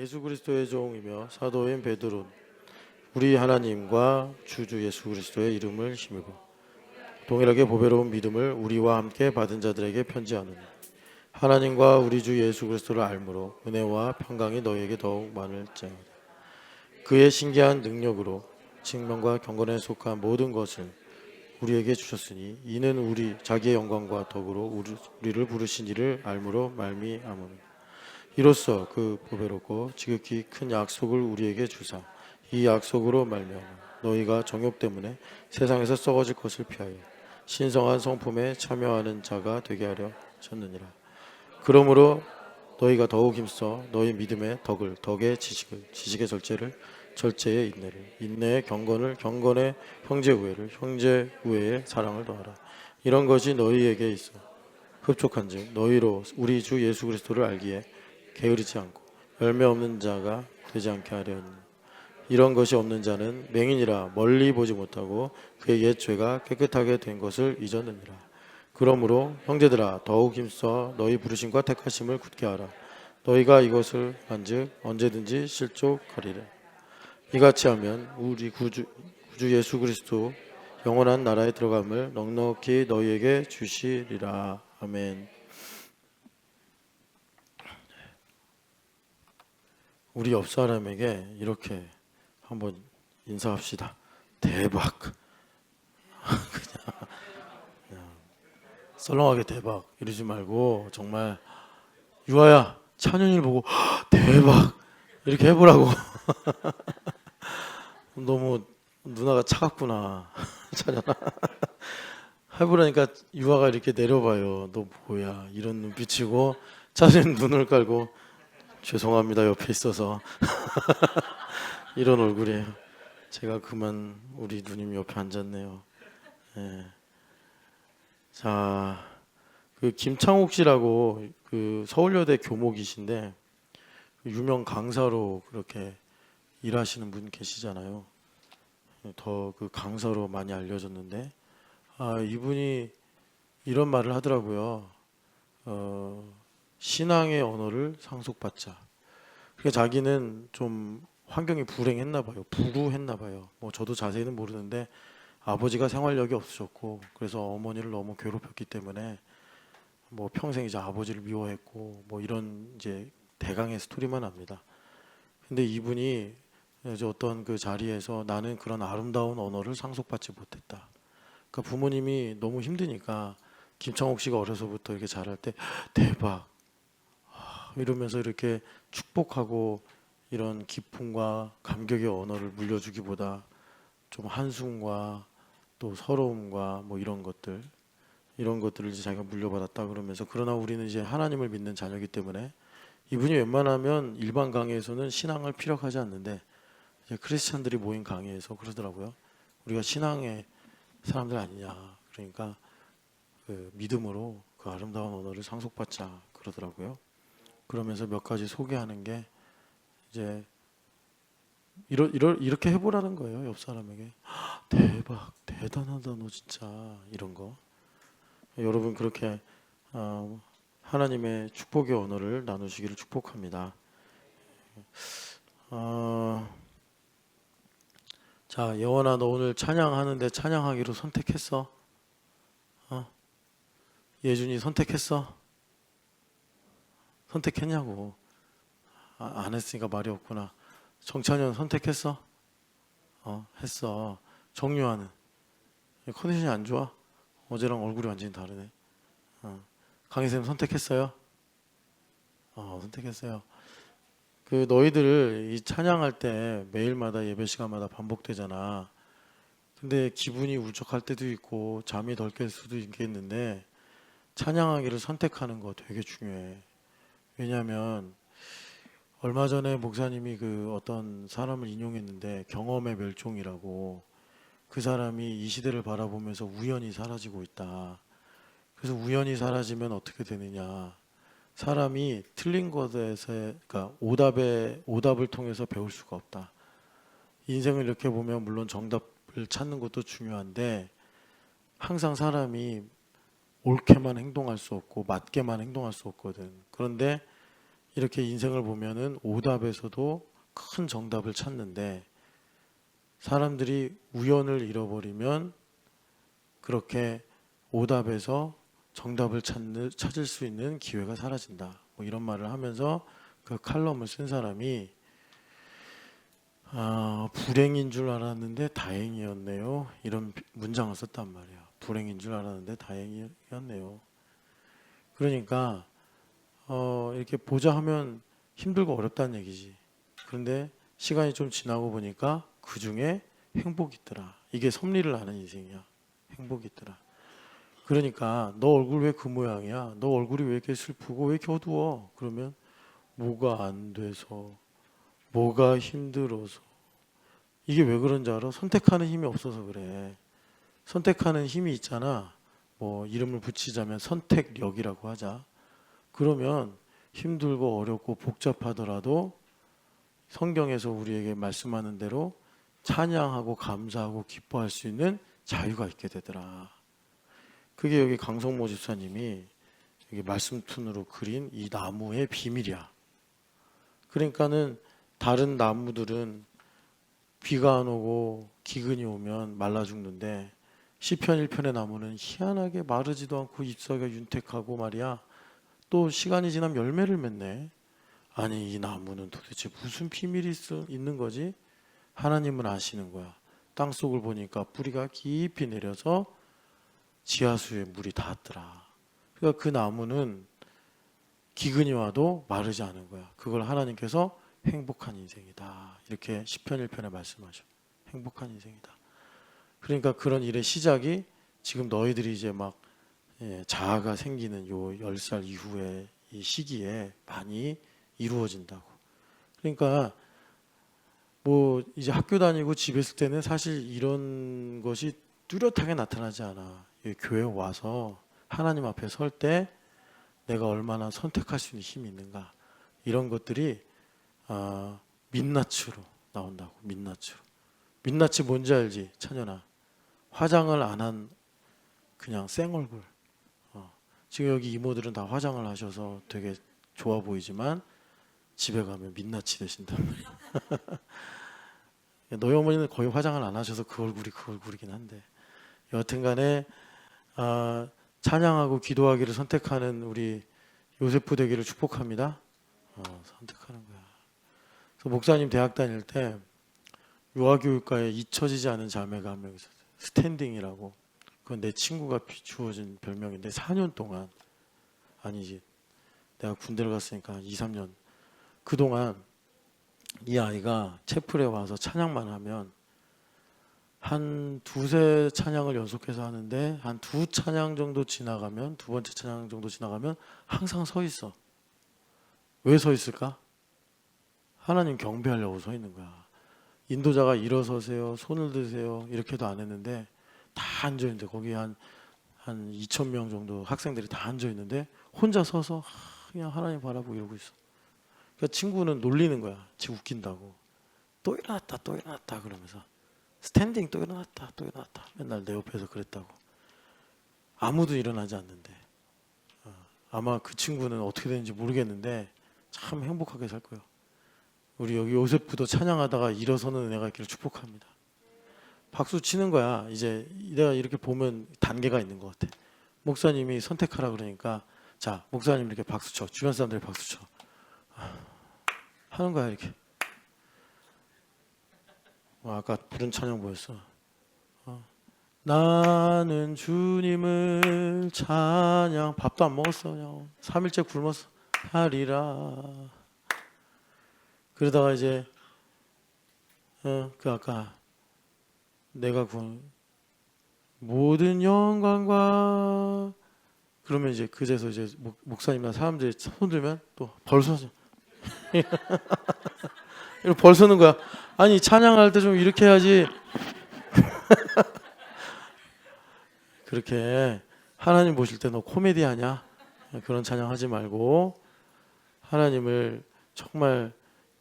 예수 그리스도의 종이며 사도인 베드로, 우리 하나님과 주주 예수 그리스도의 이름을 힘입어 동일하게 보배로운 믿음을 우리와 함께 받은 자들에게 편지하노니, 하나님과 우리 주 예수 그리스도를 알므로 은혜와 평강이 너희에게 더욱 많을지어다. 그의 신기한 능력으로 칭명과 경건에 속한 모든 것을 우리에게 주셨으니, 이는 우리 자기의 영광과 덕으로 우리를 부르신 이를 알므로 말미암으니, 이로써 그 보배롭고 지극히 큰 약속을 우리에게 주사 이 약속으로 말미암아 너희가 정욕 때문에 세상에서 썩어질 것을 피하여 신성한 성품에 참여하는 자가 되게 하려 하셨느니라. 그러므로 너희가 더욱 힘써 너희 믿음의 덕을, 덕의 지식을, 지식의 절제를, 절제의 인내를, 인내의 경건을, 경건의 형제 우애를, 형제 우애의 사랑을 더하라. 이런 것이 너희에게 있어 흡족한즉 너희로 우리 주 예수 그리스도를 알기에 게으르지 않고 열매 없는 자가 되지 않게 하려니, 이런 것이 없는 자는 맹인이라 멀리 보지 못하고 그의 옛 죄가 깨끗하게 된 것을 잊었느니라. 그러므로 형제들아, 더욱 힘써 너희 부르심과 택하심을 굳게 하라. 너희가 이것을 한즉 언제든지 실족하리라. 이같이 하면 우리 구주 예수 그리스도 영원한 나라에 들어감을 넉넉히 너희에게 주시리라. 아멘. 우리 옆 사람에게 이렇게 한번 인사합시다. 대박. 그냥 썰렁하게 대박 이러지 말고, 정말 유아야, 찬현이를 보고 대박 이렇게 해보라고. 너무 누나가 차갑구나. 찬현아. 해보라니까 유아가 이렇게 내려봐요. 너 뭐야 이런 눈빛이고, 찬현이 눈을 깔고 죄송합니다 옆에 있어서. 이런 얼굴이에요. 제가 그만 우리 누님 옆에 앉았네요. 예. 자, 그 김창옥 씨라고 그 서울여대 교목이신데 유명 강사로 그렇게 일하시는 분 계시잖아요. 더 그 강사로 많이 알려졌는데, 이분이 이런 말을 하더라고요. 신앙의 언어를 상속받자. 그러니까 자기는 좀 환경이 불행했나 봐요. 불우했나 봐요. 뭐 저도 자세히는 모르는데 아버지가 생활력이 없으셨고, 그래서 어머니를 너무 괴롭혔기 때문에 뭐 평생 이제 아버지를 미워했고, 뭐 이런 이제 대강의 스토리만 압니다. 근데 이분이 이제 어떤 그 자리에서 나는 그런 아름다운 언어를 상속받지 못했다. 그러니까 부모님이 너무 힘드니까 김창옥 씨가 어려서부터 이렇게 자랄 때 대박 이러면서 이렇게 축복하고 이런 기쁨과 감격의 언어를 물려주기보다 좀 한숨과 또 서러움과 뭐 이런 것들을 이제 자기가 물려받았다 그러면서, 그러나 우리는 이제 하나님을 믿는 자녀이기 때문에 이분이 웬만하면 일반 강의에서는 신앙을 피력하지 않는데 이제 크리스찬들이 모인 강의에서 그러더라고요. 우리가 신앙의 사람들 아니냐. 그러니까 그 믿음으로 그 아름다운 언어를 상속받자 그러더라고요. 그러면서 몇 가지 소개하는 게 이제 이렇게 해보라는 거예요. 옆 사람에게. 대박, 대단하다 너 진짜, 이런 거. 여러분 그렇게 하나님의 축복의 언어를 나누시기를 축복합니다. 자, 예원아, 너 오늘 찬양하는데 찬양하기로 선택했어? 예준이 선택했어? 선택했냐고. 안 했으니까 말이 없구나. 정찬현 선택했어? 했어. 정유아는 컨디션이 안 좋아? 어제랑 얼굴이 완전히 다르네. 강희쌤 선택했어요? 선택했어요. 그 너희들 이 찬양할 때 매일마다 예배 시간마다 반복되잖아. 근데 기분이 울적할 때도 있고 잠이 덜 깰 수도 있겠는데 찬양하기를 선택하는 거 되게 중요해. 왜냐하면 얼마 전에 목사님이 그 어떤 사람을 인용했는데, 경험의 멸종이라고. 그 사람이 이 시대를 바라보면서 우연히 사라지고 있다. 그래서 우연히 사라지면 어떻게 되느냐. 사람이 틀린 것에서, 그러니까 오답을 통해서 배울 수가 없다. 인생을 이렇게 보면 물론 정답을 찾는 것도 중요한데 항상 사람이 옳게만 행동할 수 없고 맞게만 행동할 수 없거든. 그런데 이렇게 인생을 보면은 오답에서도 큰 정답을 찾는데 사람들이 우연을 잃어버리면 그렇게 오답에서 정답을 찾을 수 있는 기회가 사라진다. 뭐 이런 말을 하면서 그 칼럼을 쓴 사람이 불행인 줄 알았는데 다행이었네요. 이런 문장을 썼단 말이에요. 불행인 줄 알았는데 다행이었네요. 그러니까 이렇게 보자 하면 힘들고 어렵다는 얘기지. 그런데 시간이 좀 지나고 보니까 그 중에 행복이 있더라. 이게 섭리를 아는 인생이야. 행복이 있더라. 그러니까 너 얼굴 왜 그 모양이야? 너 얼굴이 왜 이렇게 슬프고 왜 이렇게 어두워? 그러면 뭐가 안 돼서, 뭐가 힘들어서. 이게 왜 그런지 알아? 선택하는 힘이 없어서 그래. 선택하는 힘이 있잖아. 뭐 이름을 붙이자면 선택력이라고 하자. 그러면 힘들고 어렵고 복잡하더라도 성경에서 우리에게 말씀하는 대로 찬양하고 감사하고 기뻐할 수 있는 자유가 있게 되더라. 그게 여기 강성모 집사님이 여기 말씀툰으로 그린 이 나무의 비밀이야. 그러니까는 다른 나무들은 비가 안 오고 기근이 오면 말라 죽는데 시편 1편의 나무는 희한하게 마르지도 않고 잎사귀가 윤택하고 말이야. 또 시간이 지나면 열매를 맺네. 아니 이 나무는 도대체 무슨 비밀이 있는 거지? 하나님은 아시는 거야. 땅속을 보니까 뿌리가 깊이 내려서 지하수에 물이 닿았더라. 그러니까 그 나무는 기근이 와도 마르지 않은 거야. 그걸 하나님께서 행복한 인생이다. 이렇게 시편 1편에 말씀하셔. 행복한 인생이다. 그러니까 그런 일의 시작이 지금 너희들이 이제 막 자아가 생기는 요 10살 이후의 이 시기에 많이 이루어진다고. 그러니까 뭐 이제 학교 다니고 집에 있을 때는 사실 이런 것이 뚜렷하게 나타나지 않아. 교회 와서 하나님 앞에 설 때 내가 얼마나 선택할 수 있는 힘이 있는가. 이런 것들이 민낯으로 나온다고. 민낯으로. 민낯이 뭔지 알지? 찬연아. 화장을 안 한 그냥 생얼굴. 지금 여기 이모들은 다 화장을 하셔서 되게 좋아 보이지만 집에 가면 민낯이 되신단 말이야. 너희 어머니는 거의 화장을 안 하셔서 그 얼굴이 그 얼굴이긴 한데 여하튼간에 찬양하고 기도하기를 선택하는 우리 요세프 되기를 축복합니다. 선택하는 거야. 그래서 목사님 대학 다닐 때 유아교육과에 잊혀지지 않은 자매가 한 명 있었어요. 스탠딩이라고. 그건 내 친구가 주어진 별명인데 4년 동안 아니지 내가 군대를 갔으니까 2, 3년 그동안 이 아이가 채플에 와서 찬양만 하면 한 두세 찬양을 연속해서 하는데 한 두 찬양 정도 지나가면 두 번째 찬양 정도 지나가면 항상 서 있어. 왜 서 있을까? 하나님 경배하려고 서 있는 거야. 인도자가 일어서세요, 손을 드세요 이렇게도 안 했는데 다 앉아 있는데 거기 한 2,000명 정도 학생들이 다 앉아 있는데 혼자 서서 그냥 하나님 바라보고 이러고 있어. 그러니까 친구는 놀리는 거야. 지 웃긴다고. 또 일어났다, 또 일어났다 그러면서 스탠딩 또 일어났다, 또 일어났다. 맨날 내 옆에서 그랬다고. 아무도 일어나지 않는데 아마 그 친구는 어떻게 되는지 모르겠는데 참 행복하게 살 거예요. 우리 여기 요셉부도 찬양하다가 일어서는 은혜가 있기를 축복합니다. 박수 치는 거야. 이제 내가 이렇게 보면 단계가 있는 것 같아. 목사님이 선택하라 그러니까 자 목사님 이렇게 박수 쳐. 주변 사람들이 박수 쳐. 하는 거야 이렇게. 아까 부른 찬양 뭐였어? 나는 주님을 찬양. 밥도 안 먹었어. 그냥 3일째 굶었어. 하리라. 그러다가 이제 그 아까 내가 모든 영광과 그러면 이제 그제서 이제 목사님이나 사람들이 손 들면 또 벌써져. 이렇게 벌서는 거야. 아니 찬양할 때 좀 이렇게 해야지. 그렇게 하나님 보실 때 너 코미디 하냐? 그런 찬양하지 말고 하나님을 정말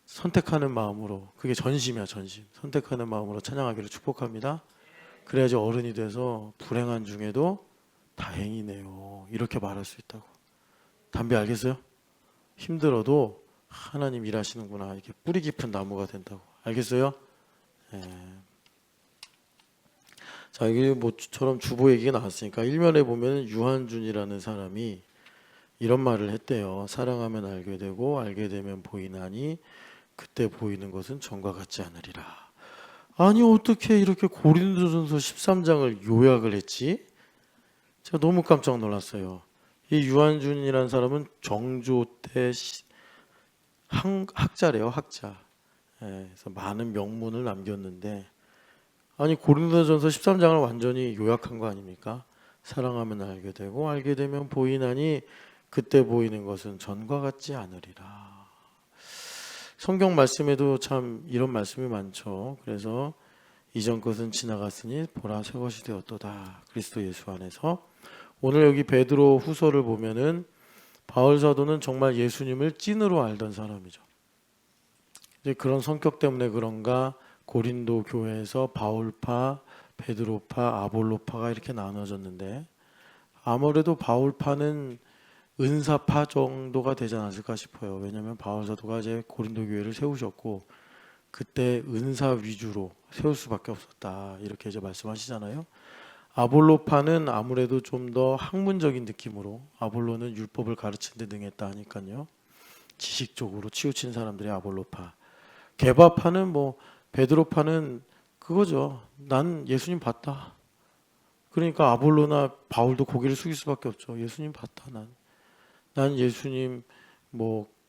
선택하는 마음으로 그게 전심이야 전심. 선택하는 마음으로 찬양하기를 축복합니다. 그래야지 어른이 돼서 불행한 중에도 다행이네요. 이렇게 말할 수 있다고. 담배 알겠어요? 힘들어도 하나님 일하시는구나. 이렇게 뿌리 깊은 나무가 된다고. 알겠어요? 예. 자, 이게 뭐처럼 주보 얘기가 나왔으니까 일면에 보면 유한준이라는 사람이 이런 말을 했대요. 사랑하면 알게 되고 알게 되면 보이나니 그때 보이는 것은 전과 같지 않으리라. 아니 어떻게 이렇게 고린도전서 13장을 요약을 했지? 제가 너무 깜짝 놀랐어요. 이 유한준이라는 사람은 정조 때 학자래요, 학자. 예, 그래서 많은 명문을 남겼는데 아니 고린도전서 13장을 완전히 요약한 거 아닙니까? 사랑하면 알게 되고 알게 되면 보이나니 그때 보이는 것은 전과 같지 않으리라. 성경 말씀에도 참 이런 말씀이 많죠. 그래서 이전 것은 지나갔으니 보라 새 것이 되었도다. 그리스도 예수 안에서. 오늘 여기 베드로 후서를 보면은 바울 사도는 정말 예수님을 찐으로 알던 사람이죠. 이제 그런 성격 때문에 그런가 고린도 교회에서 바울파, 베드로파, 아볼로파가 이렇게 나눠졌는데 아무래도 바울파는 은사파 정도가 되지 않았을까 싶어요. 왜냐하면 바울 사도가 이제 고린도 교회를 세우셨고 그때 은사 위주로 세울 수밖에 없었다. 이렇게 이제 말씀하시잖아요. 아볼로파는 아무래도 좀 더 학문적인 느낌으로 아볼로는 율법을 가르치는 데 능했다 하니까요. 지식적으로 치우친 사람들이 아볼로파. 게바파는 베드로파는 그거죠. 난 예수님 봤다. 그러니까 아볼로나 바울도 고개를 숙일 수밖에 없죠. 예수님 봤다. 난 예수님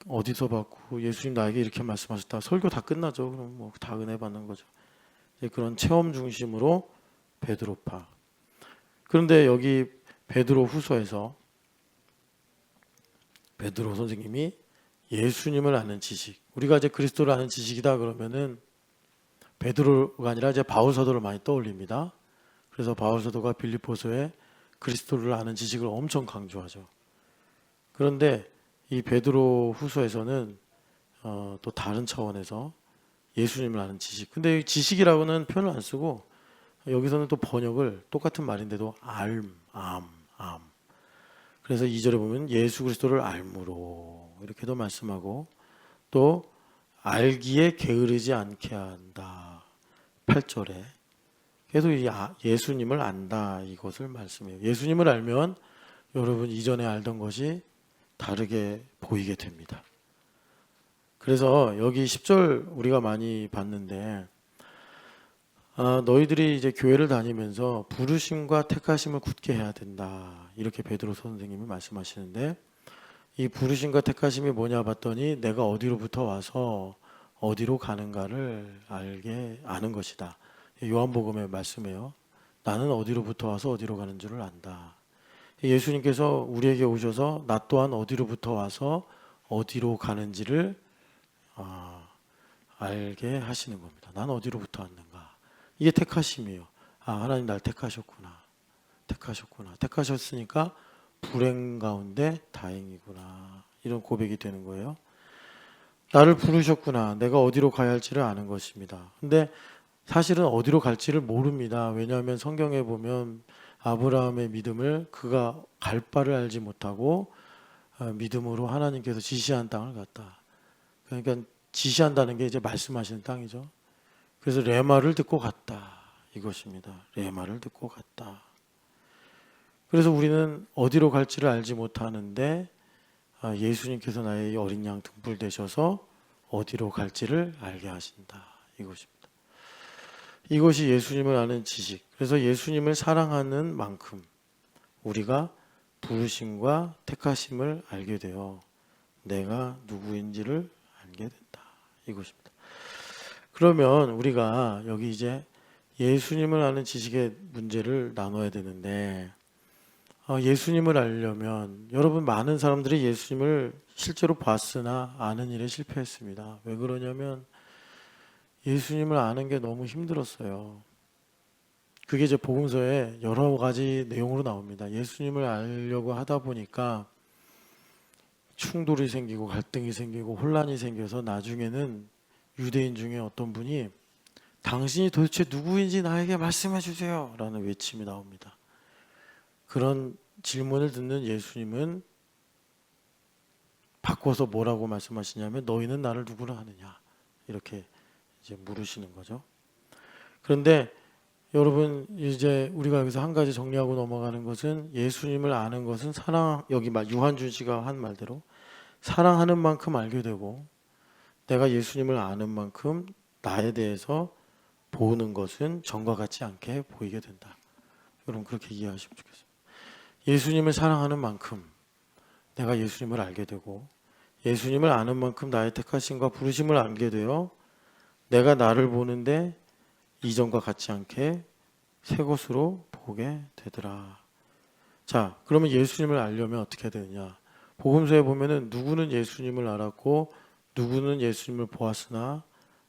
어디서 봤고 예수님 나에게 이렇게 말씀하셨다. 설교 다 끝나죠. 그럼 다 은혜 받는 거죠. 그런 체험 중심으로 베드로파. 그런데 여기 베드로 후서에서 베드로 선생님이 예수님을 아는 지식, 우리가 이제 그리스도를 아는 지식이다 그러면은 베드로가 아니라 이제 바울 사도를 많이 떠올립니다. 그래서 바울 사도가 빌립보서에 그리스도를 아는 지식을 엄청 강조하죠. 그런데 이 베드로 후서에서는 또 다른 차원에서 예수님을 아는 지식. 근데 지식이라고는 표현을 안 쓰고 여기서는 또 번역을 똑같은 말인데도 암. 그래서 2절에 보면 예수 그리스도를 알므로 이렇게도 말씀하고 또 알기에 게으르지 않게 한다. 8절에 계속 예수님을 안다 이것을 말씀해요. 예수님을 알면 여러분 이전에 알던 것이 다르게 보이게 됩니다. 그래서 여기 10절 우리가 많이 봤는데 너희들이 이제 교회를 다니면서 부르심과 택하심을 굳게 해야 된다. 이렇게 베드로 선생님이 말씀하시는데 이 부르심과 택하심이 뭐냐 봤더니 내가 어디로부터 와서 어디로 가는가를 아는 것이다. 요한복음의 말씀이에요. 나는 어디로부터 와서 어디로 가는 줄을 안다. 예수님께서 우리에게 오셔서 나 또한 어디로부터 와서 어디로 가는지를 알게 하시는 겁니다. 난 어디로부터 왔는가. 이게 택하심이에요. 하나님 날 택하셨구나. 택하셨으니까 불행 가운데 다행이구나. 이런 고백이 되는 거예요. 나를 부르셨구나. 내가 어디로 가야 할지를 아는 것입니다. 근데 사실은 어디로 갈지를 모릅니다. 왜냐하면 성경에 보면 아브라함의 믿음을 그가 갈 바를 알지 못하고 믿음으로 하나님께서 지시한 땅을 갔다. 그러니까 지시한다는 게 이제 말씀하시는 땅이죠. 그래서 레마를 듣고 갔다. 이것입니다. 레마를 듣고 갔다. 그래서 우리는 어디로 갈지를 알지 못하는데 예수님께서 나의 어린 양 등불 되셔서 어디로 갈지를 알게 하신다. 이것입니다. 이것이 예수님을 아는 지식. 그래서 예수님을 사랑하는 만큼 우리가 부르심과 택하심을 알게 되어 내가 누구인지를 알게 된다. 이것입니다. 그러면 우리가 여기 이제 예수님을 아는 지식의 문제를 나눠야 되는데 예수님을 알려면 여러분 많은 사람들이 예수님을 실제로 봤으나 아는 일에 실패했습니다. 왜 그러냐면 예수님을 아는 게 너무 힘들었어요. 그게 이제 복음서에 여러 가지 내용으로 나옵니다. 예수님을 알려고 하다 보니까 충돌이 생기고 갈등이 생기고 혼란이 생겨서 나중에는 유대인 중에 어떤 분이 당신이 도대체 누구인지 나에게 말씀해 주세요 라는 외침이 나옵니다. 그런 질문을 듣는 예수님은 바꿔서 뭐라고 말씀하시냐면 너희는 나를 누구라 하느냐 이렇게 이제 물으시는 거죠. 그런데 여러분 이제 우리가 여기서 한 가지 정리하고 넘어가는 것은 예수님을 아는 것은 사랑, 여기 유한준 씨가 한 말대로 사랑하는 만큼 알게 되고 내가 예수님을 아는 만큼 나에 대해서 보는 것은 전과 같지 않게 보이게 된다. 여러분 그렇게 이해하시면 좋겠어요. 예수님을 사랑하는 만큼 내가 예수님을 알게 되고 예수님을 아는 만큼 나의 택하심과 부르심을 알게 되어 내가 나를 보는데 이전과 같지 않게 새 것으로 보게 되더라. 자, 그러면 예수님을 알려면 어떻게 해야 되느냐? 복음서에 보면은 누구는 예수님을 알았고 누구는 예수님을 보았으나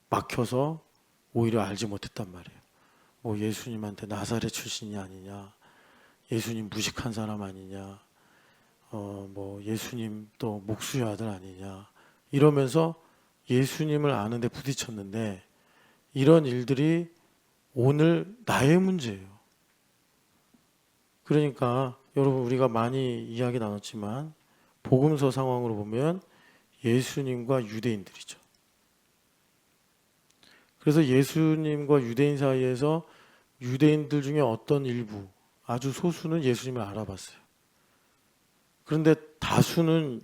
막혀서 오히려 알지 못했단 말이에요. 뭐 예수님한테 나사렛 출신이 아니냐, 예수님 무식한 사람 아니냐, 뭐 예수님 또 목수의 아들 아니냐 이러면서 예수님을 아는데 부딪혔는데 이런 일들이 오늘 나의 문제예요. 그러니까 여러분 우리가 많이 이야기 나눴지만 복음서 상황으로 보면 예수님과 유대인들이죠. 그래서 예수님과 유대인 사이에서 유대인들 중에 어떤 일부 아주 소수는 예수님을 알아봤어요. 그런데 다수는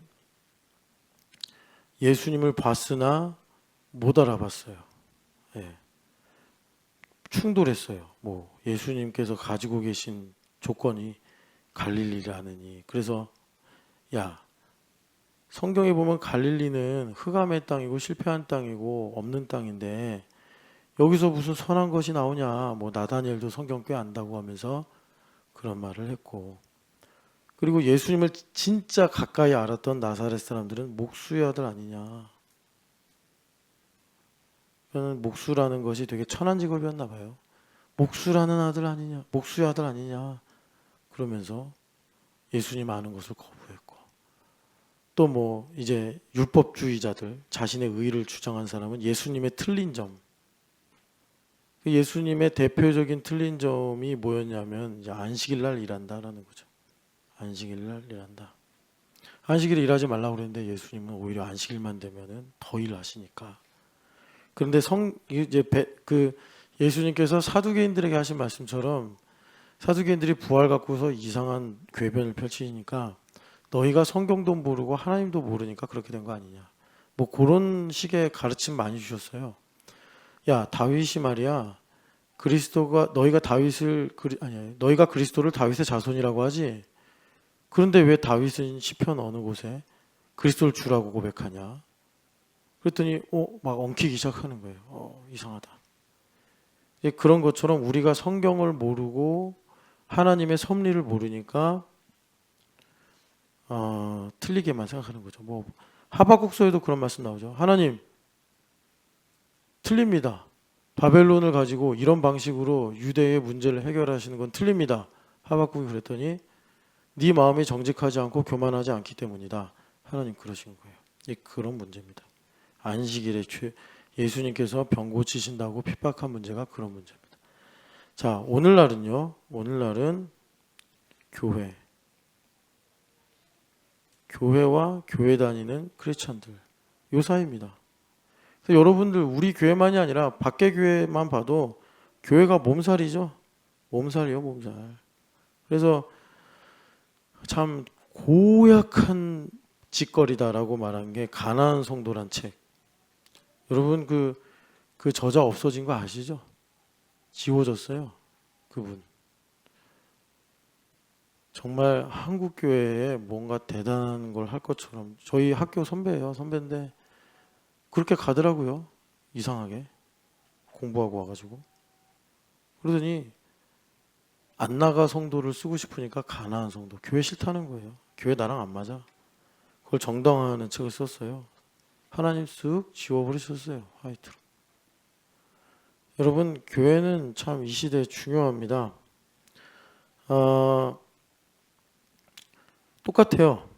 예수님을 봤으나 못 알아봤어요. 예. 충돌했어요. 뭐 예수님께서 가지고 계신 조건이 갈릴리라느니. 그래서 야, 성경에 보면 갈릴리는 흑암의 땅이고 실패한 땅이고 없는 땅인데 여기서 무슨 선한 것이 나오냐. 뭐 나다니엘도 성경 꽤 안다고 하면서 그런 말을 했고, 그리고 예수님을 진짜 가까이 알았던 나사렛 사람들은 목수의 아들 아니냐. 목수라는 것이 되게 천한 직업이었나 봐요. 목수라는 아들 아니냐, 목수의 아들 아니냐 그러면서 예수님 아는 것을 거부했고, 또 뭐 이제 율법주의자들, 자신의 의를 주장한 사람은 예수님의 틀린 점, 예수님의 대표적인 틀린 점이 뭐였냐면 이제 안식일 날 일한다라는 거죠. 안식일 날 일한다. 안식일에 일하지 말라고 그랬는데 예수님은 오히려 안식일만 되면은 더 일하시니까. 그런데 예수님께서 사두개인들에게 하신 말씀처럼 사두개인들이 부활 갖고서 이상한 궤변을 펼치니까 너희가 성경도 모르고 하나님도 모르니까 그렇게 된 거 아니냐. 뭐 그런 식의 가르침 많이 주셨어요. 야, 다윗이 말이야. 너희가 그리스도를 다윗의 자손이라고 하지. 그런데 왜 다윗은 시편 어느 곳에 그리스도를 주라고 고백하냐? 그랬더니 막 엉키기 시작하는 거예요. 이상하다. 그런 것처럼 우리가 성경을 모르고 하나님의 섭리를 모르니까 틀리게만 생각하는 거죠. 뭐 하박국서에도 그런 말씀 나오죠. 하나님 틀립니다. 바벨론을 가지고 이런 방식으로 유대의 문제를 해결하시는 건 틀립니다. 하박국이 그랬더니 네 마음이 정직하지 않고 교만하지 않기 때문이다. 하나님 그러신 거예요. 그런 문제입니다. 안식일에 예수님께서 병 고치신다고 핍박한 문제가 그런 문제입니다. 자, 오늘날은요. 오늘날은 교회와 교회 다니는 크리스천들 요 사이입니다. 그래서 여러분들 우리 교회만이 아니라 밖에 교회만 봐도 교회가 몸살이죠. 몸살이요, 몸살. 그래서 참 고약한 짓거리다라고 말한 게 가나안 성도란 책. 여러분 그 저자 없어진 거 아시죠? 지워졌어요. 그분. 정말 한국 교회에 뭔가 대단한 걸 할 것처럼 저희 학교 선배예요. 선배인데 그렇게 가더라고요. 이상하게 공부하고 와가지고. 그러더니 안 나가 성도를 쓰고 싶으니까 가나안 성도. 교회 싫다는 거예요. 교회 나랑 안 맞아. 그걸 정당화하는 책을 썼어요. 하나님 쓱 지워버리셨어요. 화이트로. 여러분 교회는 참 이 시대에 중요합니다. 똑같아요.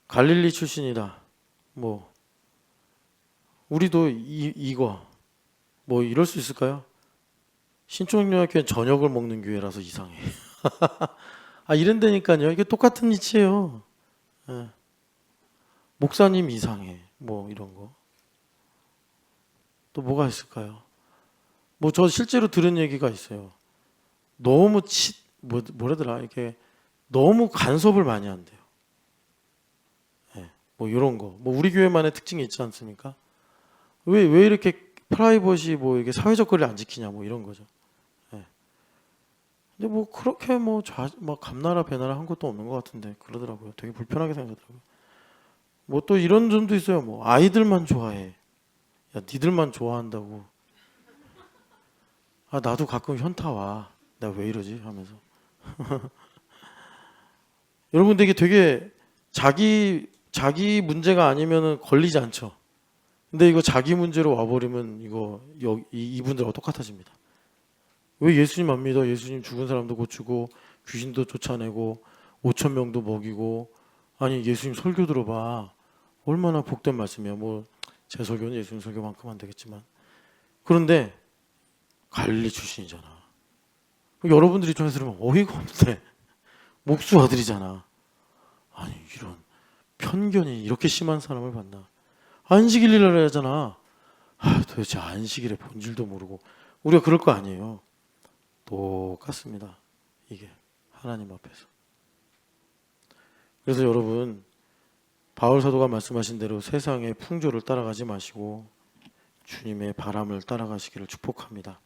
갈릴리 출신이다. 뭐 우리도 이거 뭐 이럴 수 있을까요? 신촌영학교는 저녁을 먹는 교회라서 이상해. 이런 데니까요. 이게 똑같은 이치예요. 예. 목사님 이상해. 뭐 이런 거. 또 뭐가 있을까요? 뭐 저 실제로 들은 얘기가 있어요. 너무 뭐라더라 이게 너무 간섭을 많이 한대요. 예, 뭐 이런 거. 뭐 우리 교회만의 특징이 있지 않습니까? 왜 이렇게 프라이버시 뭐 이게 사회적 거리를 안 지키냐 뭐 이런 거죠. 예. 근데 뭐 그렇게 막 감나라 배나라 한 것도 없는 것 같은데 그러더라고요. 되게 불편하게 생각하더라고요. 뭐 또 이런 점도 있어요. 뭐 아이들만 좋아해. 야, 니들만 좋아한다고. 아, 나도 가끔 현타 와. 내가 왜 이러지? 하면서. 여러분 되게 자기 문제가 아니면은 걸리지 않죠. 근데 이거 자기 문제로 와버리면 이분들하고 똑같아집니다. 왜 예수님 안 믿어? 예수님 죽은 사람도 고치고 귀신도 쫓아내고 5천 명도 먹이고 아니 예수님 설교 들어봐. 얼마나 복된 말씀이야. 뭐 제 설교는 예수님 설교만큼 안 되겠지만 그런데 갈릴리 출신이잖아. 여러분들이 입장에서 들으면 어이가 없네. 목수 아들이잖아. 아니 이런 편견이 이렇게 심한 사람을 봤나. 안식일이라 하잖아. 도대체 안식일의 본질도 모르고 우리가 그럴 거 아니에요. 똑같습니다. 이게 하나님 앞에서. 그래서 여러분 바울 사도가 말씀하신 대로 세상의 풍조를 따라가지 마시고 주님의 바람을 따라가시기를 축복합니다.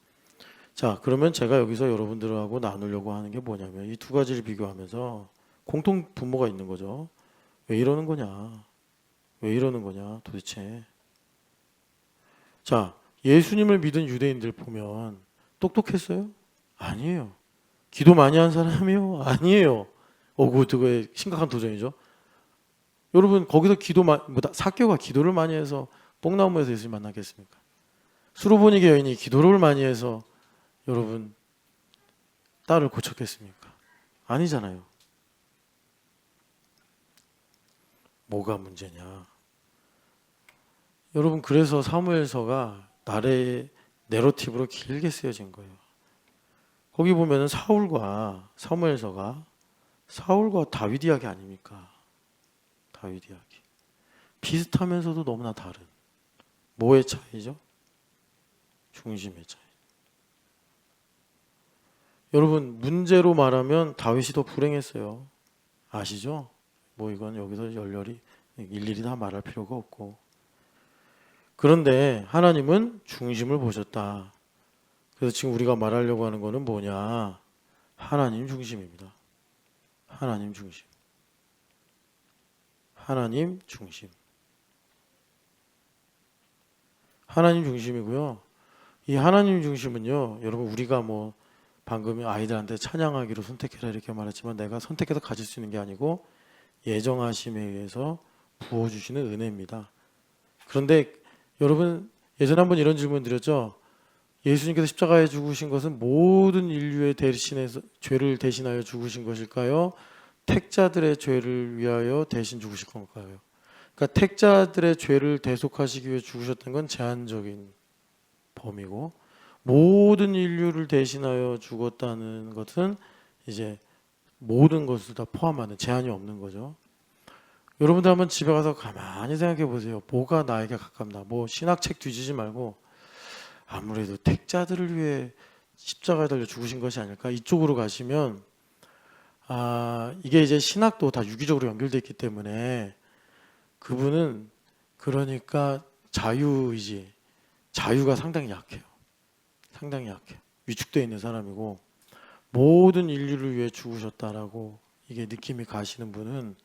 자, 그러면 제가 여기서 여러분들하고 나누려고 하는 게 뭐냐면 이 두 가지를 비교하면서 공통 분모가 있는 거죠. 왜 이러는 거냐? 왜 이러는 거냐? 도대체. 자, 예수님을 믿은 유대인들 보면 똑똑했어요? 아니에요. 기도 많이 한 사람이요? 아니에요. 그거 되게 심각한 도전이죠. 여러분 거기서 삭개오가 기도를 많이 해서 뽕나무에서 예수님 만나겠습니까? 수로보니게 여인이 기도를 많이 해서 여러분 딸을 고쳤겠습니까? 아니잖아요. 뭐가 문제냐? 여러분 그래서 사무엘서가 나의 내러티브로 길게 쓰여진 거예요. 거기 보면은 사무엘서가 사울과 다윗 이야기 아닙니까? 다윗 이야기. 비슷하면서도 너무나 다른. 뭐의 차이죠? 중심의 차이. 여러분 문제로 말하면 다윗이 더 불행했어요. 아시죠? 뭐 이건 여기서 열렬히 일일이 다 말할 필요가 없고. 그런데 하나님은 중심을 보셨다. 그래서 지금 우리가 말하려고 하는 거는 뭐냐? 하나님 중심입니다. 하나님 중심. 하나님 중심. 하나님 중심이고요. 이 하나님 중심은요, 여러분 우리가 뭐 방금 아이들한테 찬양하기로 선택해라 이렇게 말했지만 내가 선택해서 가질 수 있는 게 아니고 예정하심에 의해서 부어주시는 은혜입니다. 그런데 여러분 예전에 한번 이런 질문 드렸죠. 예수님께서 십자가에 죽으신 것은 모든 인류의 죄를 대신하여 죽으신 것일까요? 택자들의 죄를 위하여 대신 죽으실 건가요? 그러니까 택자들의 죄를 대속하시기 위해 죽으셨던 건 제한적인 범위고 모든 인류를 대신하여 죽었다는 것은 이제 모든 것을 다 포함하는 제한이 없는 거죠. 여러분들 한번 집에 가서 가만히 생각해 보세요. 뭐가 나에게 가깝나? 뭐 신학책 뒤지지 말고 아무래도 택자들을 위해 십자가에 달려 죽으신 것이 아닐까? 이쪽으로 가시면 이게 이제 신학도 다 유기적으로 연결되어 있기 때문에 그분은 그러니까 자유의지, 자유가 상당히 약해요. 상당히 약해요. 위축되어 있는 사람이고 모든 인류를 위해 죽으셨다라고 이게 느낌이 가시는 분은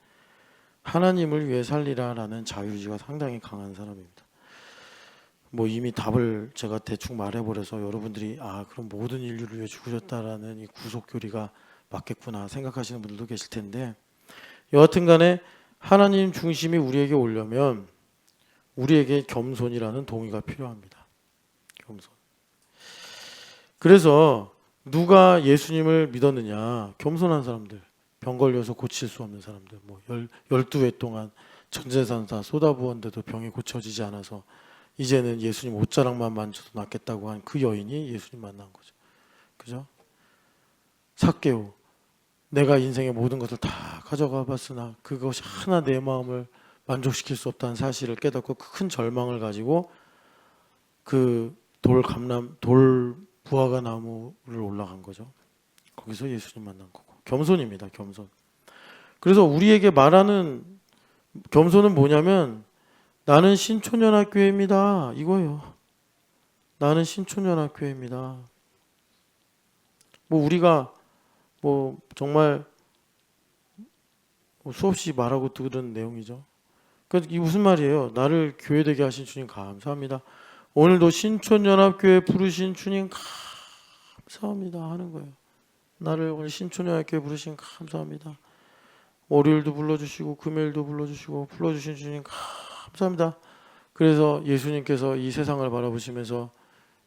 하나님을 위해 살리라라는 자유의지가 상당히 강한 사람입니다. 뭐 이미 답을 제가 대충 말해버려서 여러분들이 그럼 모든 인류를 위해 죽으셨다라는 이 구속교리가 맞겠구나 생각하시는 분들도 계실 텐데 여하튼 간에 하나님 중심이 우리에게 오려면 우리에게 겸손이라는 동의가 필요합니다. 겸손. 그래서 누가 예수님을 믿었느냐? 겸손한 사람들, 병 걸려서 고칠 수 없는 사람들, 뭐 12회 동안 전 재산 다 쏟아부었는데도 병이 고쳐지지 않아서 이제는 예수님 옷자락만 만져도 낫겠다고 한 그 여인이 예수님 만난 거죠. 그죠? 삭개오, 내가 인생의 모든 것을 다 가져가 봤으나 그것이 하나 내 마음을 만족시킬 수 없다는 사실을 깨닫고 큰 절망을 가지고 그 돌 무화과 나무를 올라간 거죠. 거기서 예수님 만난 거고. 겸손입니다. 겸손. 그래서 우리에게 말하는 겸손은 뭐냐면 나는 신촌연합교회입니다. 이거예요. 나는 신촌연합교회입니다. 뭐 우리가 뭐 정말 수없이 말하고 들은 내용이죠. 그러니까 이게 무슨 말이에요? 나를 교회되게 하신 주님 감사합니다. 오늘도 신촌연합교회 부르신 주님 감사합니다 하는 거예요. 나를 오늘 신촌연합교회 부르신 감사합니다. 월요일도 불러주시고 금요일도 불러주신 주님 감사합니다. 그래서 예수님께서 이 세상을 바라보시면서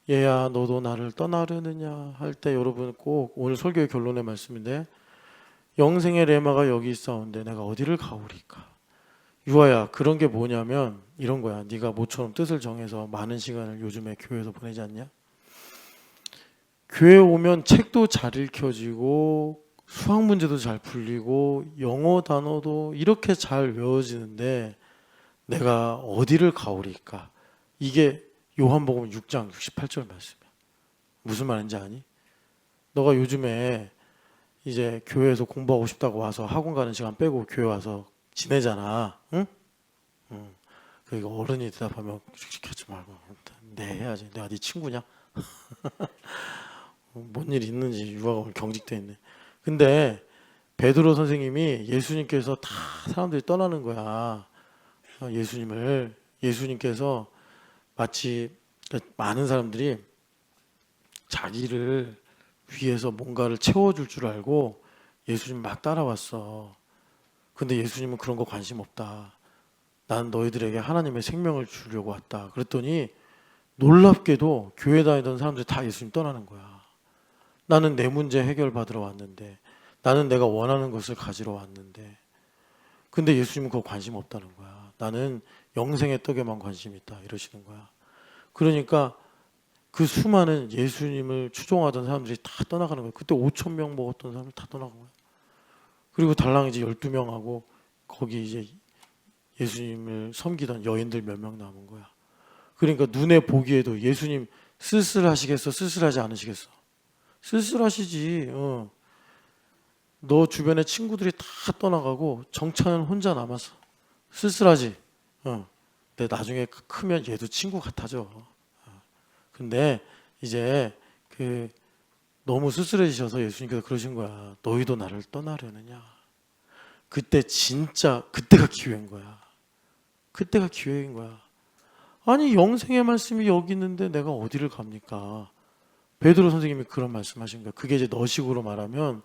얘야 너도 나를 떠나려느냐 할 때 여러분 꼭 오늘 설교의 결론의 말씀인데 영생의 레마가 여기 있사온데 내가 어디를 가오리까. 유아야 그런 게 뭐냐면 이런 거야. 네가 모처럼 뜻을 정해서 많은 시간을 요즘에 교회에서 보내지 않냐? 교회 오면 책도 잘 읽혀지고 수학 문제도 잘 풀리고 영어 단어도 이렇게 잘 외워지는데 내가 어디를 가오리까? 이게 요한복음 6장 68절 말씀이야. 무슨 말인지 아니? 너가 요즘에 이제 교회에서 공부하고 싶다고 와서 학원 가는 시간 빼고 교회 와서 지내잖아. 응? 응. 그러니까 어른이 대답하면 하지 말고 네 해야지. 내가 네 친구냐? 뭔 일 있는지 유아가 오늘 경직돼 있네. 근데 베드로 선생님이 예수님께서 다 사람들이 떠나는 거야. 예수님께서 마치 많은 사람들이 자기를 위해서 뭔가를 채워줄 줄 알고 예수님 막 따라왔어. 근데 예수님은 그런 거 관심 없다. 난 너희들에게 하나님의 생명을 주려고 왔다. 그랬더니 놀랍게도 교회 다니던 사람들이 다 예수님 떠나는 거야. 나는 내 문제 해결받으러 왔는데, 나는 내가 원하는 것을 가지러 왔는데, 근데 예수님은 그거 관심 없다는 거야. 나는 영생의 떡에만 관심 있다 이러시는 거야. 그러니까 그 수많은 예수님을 추종하던 사람들이 다 떠나가는 거야. 그때 5천 명 먹었던 사람들 다 떠나간 거야. 그리고 달랑 이제 12명하고 거기 이제 예수님을 섬기던 여인들 몇 명 남은 거야. 그러니까 눈에 보기에도 예수님 쓸쓸하시겠어? 쓸쓸하지 않으시겠어? 쓸쓸하시지. 너 주변에 친구들이 다 떠나가고 정찬은 혼자 남았어. 쓸쓸하지. 근데 나중에 크면 얘도 친구 같아져. 근데 이제 너무 쓸쓸해지셔서 예수님께서 그러신 거야. 너희도 나를 떠나려느냐. 그때가 기회인 거야. 그때가 기회인 거야. 아니 영생의 말씀이 여기 있는데 내가 어디를 갑니까? 베드로 선생님이 그런 말씀하신 거야. 그게 이제 너식으로 말하면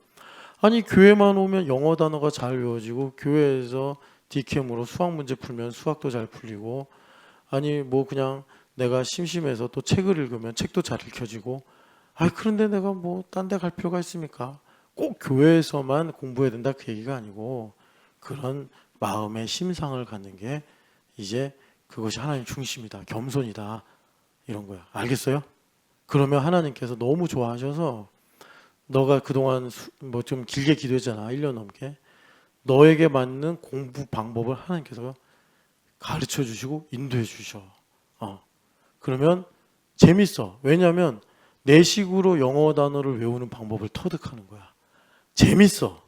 아니 교회만 오면 영어 단어가 잘 외워지고 교회에서 디캠으로 수학 문제 풀면 수학도 잘 풀리고 아니 뭐 그냥 내가 심심해서 또 책을 읽으면 책도 잘 읽혀지고 그런데 내가 뭐 딴 데 갈 필요가 있습니까? 꼭 교회에서만 공부해야 된다 그 얘기가 아니고 그런 마음의 심상을 갖는 게 이제 그것이 하나님 중심이다. 겸손이다. 이런 거야. 알겠어요? 그러면 하나님께서 너무 좋아하셔서 너가 그동안 뭐 좀 길게 기도했잖아. 1년 넘게. 너에게 맞는 공부 방법을 하나님께서 가르쳐 주시고 인도해 주셔. 그러면 재밌어. 왜냐하면 내 식으로 영어 단어를 외우는 방법을 터득하는 거야. 재밌어.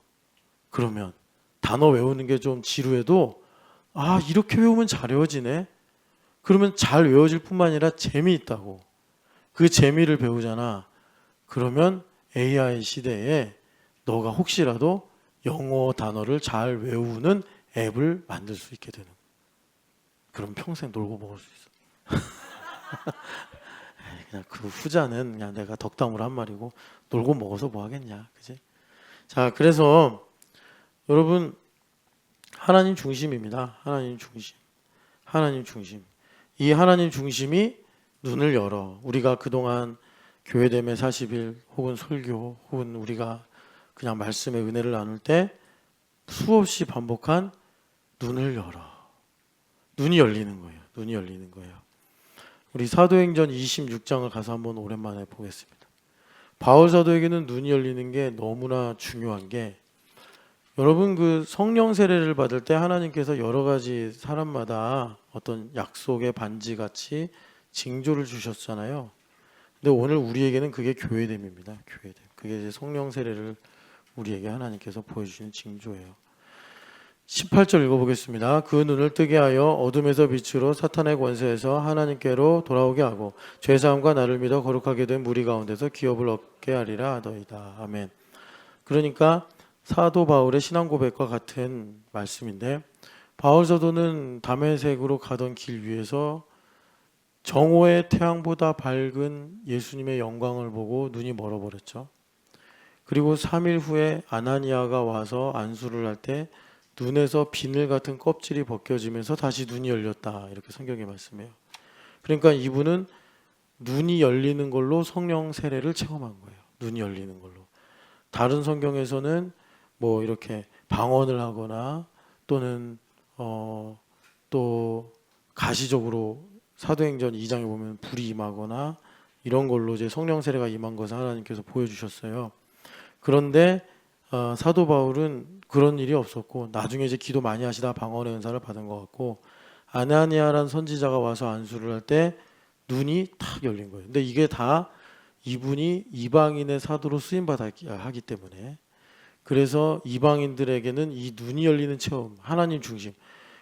그러면 단어 외우는 게 좀 지루해도 이렇게 외우면 잘 외워지네. 그러면 잘 외워질 뿐만 아니라 재미있다고. 그 재미를 배우잖아. 그러면 AI 시대에 너가 혹시라도 영어 단어를 잘 외우는 앱을 만들 수 있게 되는. 그럼 평생 놀고 먹을 수 있어. 그냥 그 후자는 그냥 내가 덕담으로 한 말이고 놀고 먹어서 뭐 하겠냐, 그지? 자, 그래서 여러분 하나님 중심입니다. 하나님 중심, 하나님 중심. 이 하나님 중심이 눈을 열어. 우리가 그동안 교회됨의 40일 혹은 설교 혹은 우리가 그냥 말씀의 은혜를 나눌 때 수없이 반복한 눈을 열어. 눈이 열리는 거예요. 눈이 열리는 거예요. 우리 사도행전 26장을 가서 한번 오랜만에 보겠습니다. 바울 사도에게는 눈이 열리는 게 너무나 중요한 게 여러분 그 성령 세례를 받을 때 하나님께서 여러 가지 사람마다 어떤 약속의 반지 같이 징조를 주셨잖아요. 근데 오늘 우리에게는 그게 교회됨입니다. 교회됨. 그게 이제 성령 세례를 우리에게 하나님께서 보여주시는 징조예요. 18절 읽어보겠습니다. 그 눈을 뜨게 하여 어둠에서 빛으로 사탄의 권세에서 하나님께로 돌아오게 하고 죄사함과 나를 믿어 거룩하게 된 무리 가운데서 기업을 얻게 하리라 하더이다. 아멘. 그러니까 사도 바울의 신앙 고백과 같은 말씀인데, 바울 사도는 다메섹으로 가던 길 위에서 정오의 태양보다 밝은 예수님의 영광을 보고 눈이 멀어버렸죠. 그리고 3일 후에 아나니아가 와서 안수를 할 때 눈에서 비늘 같은 껍질이 벗겨지면서 다시 눈이 열렸다. 이렇게 성경에 말씀해요. 그러니까 이분은 눈이 열리는 걸로 성령 세례를 체험한 거예요. 눈이 열리는 걸로. 다른 성경에서는 뭐 이렇게 방언을 하거나 또는 또 가시적으로 사도행전 2장에 보면 불이 임하거나 이런 걸로 이제 성령 세례가 임한 것을 하나님께서 보여주셨어요. 그런데 사도 바울은 그런 일이 없었고, 나중에 이제 기도 많이 하시다 방언의 은사를 받은 것 같고, 아나니아라는 선지자가 와서 안수를 할 때 눈이 탁 열린 거예요. 근데 이게 다 이분이 이방인의 사도로 쓰임 받아 하기 때문에, 그래서 이방인들에게는 이 눈이 열리는 체험, 하나님 중심.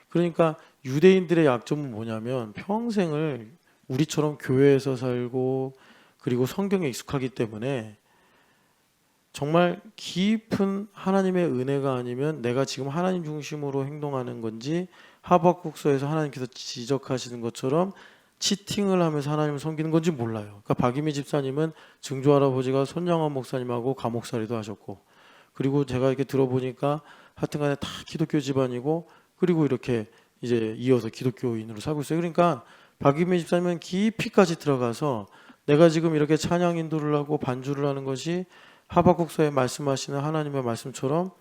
그러니까 유대인들의 약점은 뭐냐면 평생을 우리처럼 교회에서 살고 그리고 성경에 익숙하기 때문에 정말 깊은 하나님의 은혜가 아니면 내가 지금 하나님 중심으로 행동하는 건지, 하박국서에서 하나님께서 지적하시는 것처럼 치팅을 하면서 하나님을 섬기는 건지 몰라요. 그러니까 박유미 집사님은 증조 할아버지가 손양원 목사님하고 감옥살이도 하셨고, 그리고 제가 이렇게 들어보니까 하여튼간에 다 기독교 집안이고, 그리고 이렇게 이제 이어서 기독교인으로 살고 있어요. 그러니까 박유미 집사님은 깊이까지 들어가서 내가 지금 이렇게 찬양 인도를 하고 반주를 하는 것이 하박국서에 말씀하시는 하나님의 말씀처럼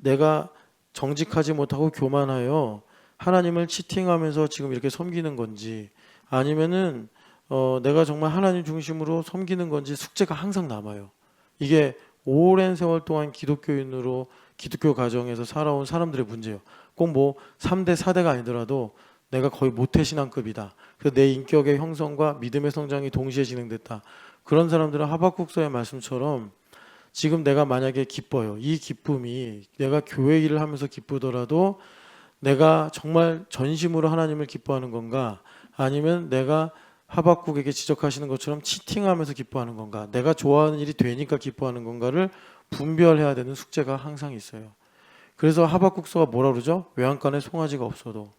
내가 정직하지 못하고 교만하여 하나님을 치팅하면서 지금 이렇게 섬기는 건지, 아니면은 내가 정말 하나님 중심으로 섬기는 건지 숙제가 항상 남아요. 이게 오랜 세월 동안 기독교인으로 기독교 가정에서 살아온 사람들의 문제예요. 꼭 뭐 3대 4대가 아니더라도 내가 거의 모태신앙급이다. 그래서 내 인격의 형성과 믿음의 성장이 동시에 진행됐다. 그런 사람들은 하박국서의 말씀처럼 지금 내가 만약에 기뻐요. 이 기쁨이 내가 교회 일을 하면서 기쁘더라도 내가 정말 전심으로 하나님을 기뻐하는 건가, 아니면 내가 하박국에게 지적하시는 것처럼 치팅하면서 기뻐하는 건가, 내가 좋아하는 일이 되니까 기뻐하는 건가를 분별해야 되는 숙제가 항상 있어요. 그래서 하박국서가 뭐라 그러죠? 외양간에 송아지가 없어도,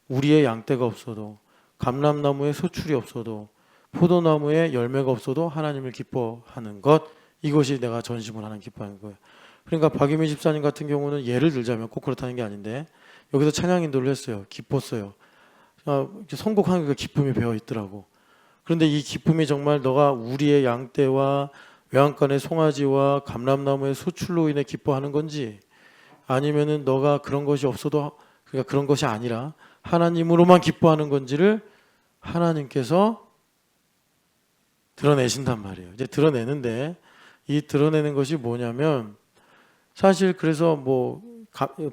우리의 양떼가 없어도, 감람나무에 소출이 없어도, 포도나무에 열매가 없어도 하나님을 기뻐하는 것, 이것이 내가 전심으로 하나님 기뻐하는 거예요. 그러니까 박유미 집사님 같은 경우는 예를 들자면 꼭 그렇다는 게 아닌데, 여기서 찬양 인도를 했어요. 기뻤어요. 선곡하는 게 기쁨이 배어 있더라고. 그런데 이 기쁨이 정말 너가 우리의 양떼와 외양간의 송아지와 감람나무의 소출로 인해 기뻐하는 건지, 아니면은 너가 그런 것이 없어도, 그러니까 그런 것이 아니라 하나님으로만 기뻐하는 건지를 하나님께서 드러내신단 말이에요. 이제 드러내는데, 이 드러내는 것이 뭐냐면, 사실 그래서 뭐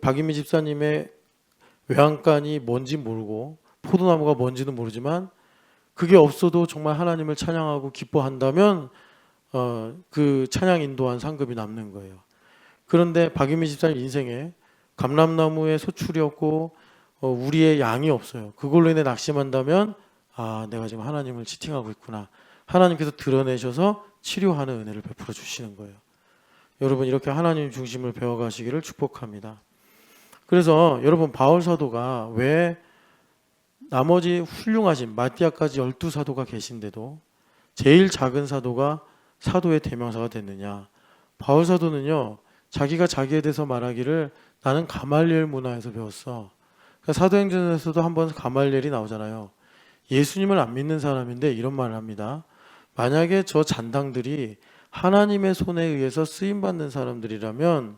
박유미 집사님의 외양간이 뭔지 모르고 포도나무가 뭔지는 모르지만 그게 없어도 정말 하나님을 찬양하고 기뻐한다면 그 찬양 인도한 상급이 남는 거예요. 그런데 박유미 집사님 인생에 감람나무에 소출이 없고 우리의 양이 없어요. 그걸로 인해 낙심한다면 내가 지금 하나님을 치팅하고 있구나. 하나님께서 드러내셔서 치료하는 은혜를 베풀어 주시는 거예요. 여러분 이렇게 하나님 중심을 배워가시기를 축복합니다. 그래서 여러분 바울 사도가 왜 나머지 훌륭하신 마띠아까지 12사도가 계신데도 제일 작은 사도가 사도의 대명사가 됐느냐. 바울 사도는요, 자기가 자기에 대해서 말하기를 나는 가말리엘 문화에서 배웠어. 그러니까 사도행전에서도 한번 가말리엘이 나오잖아요. 예수님을 안 믿는 사람인데 이런 말을 합니다. 만약에 저 잔당들이 하나님의 손에 의해서 쓰임받는 사람들이라면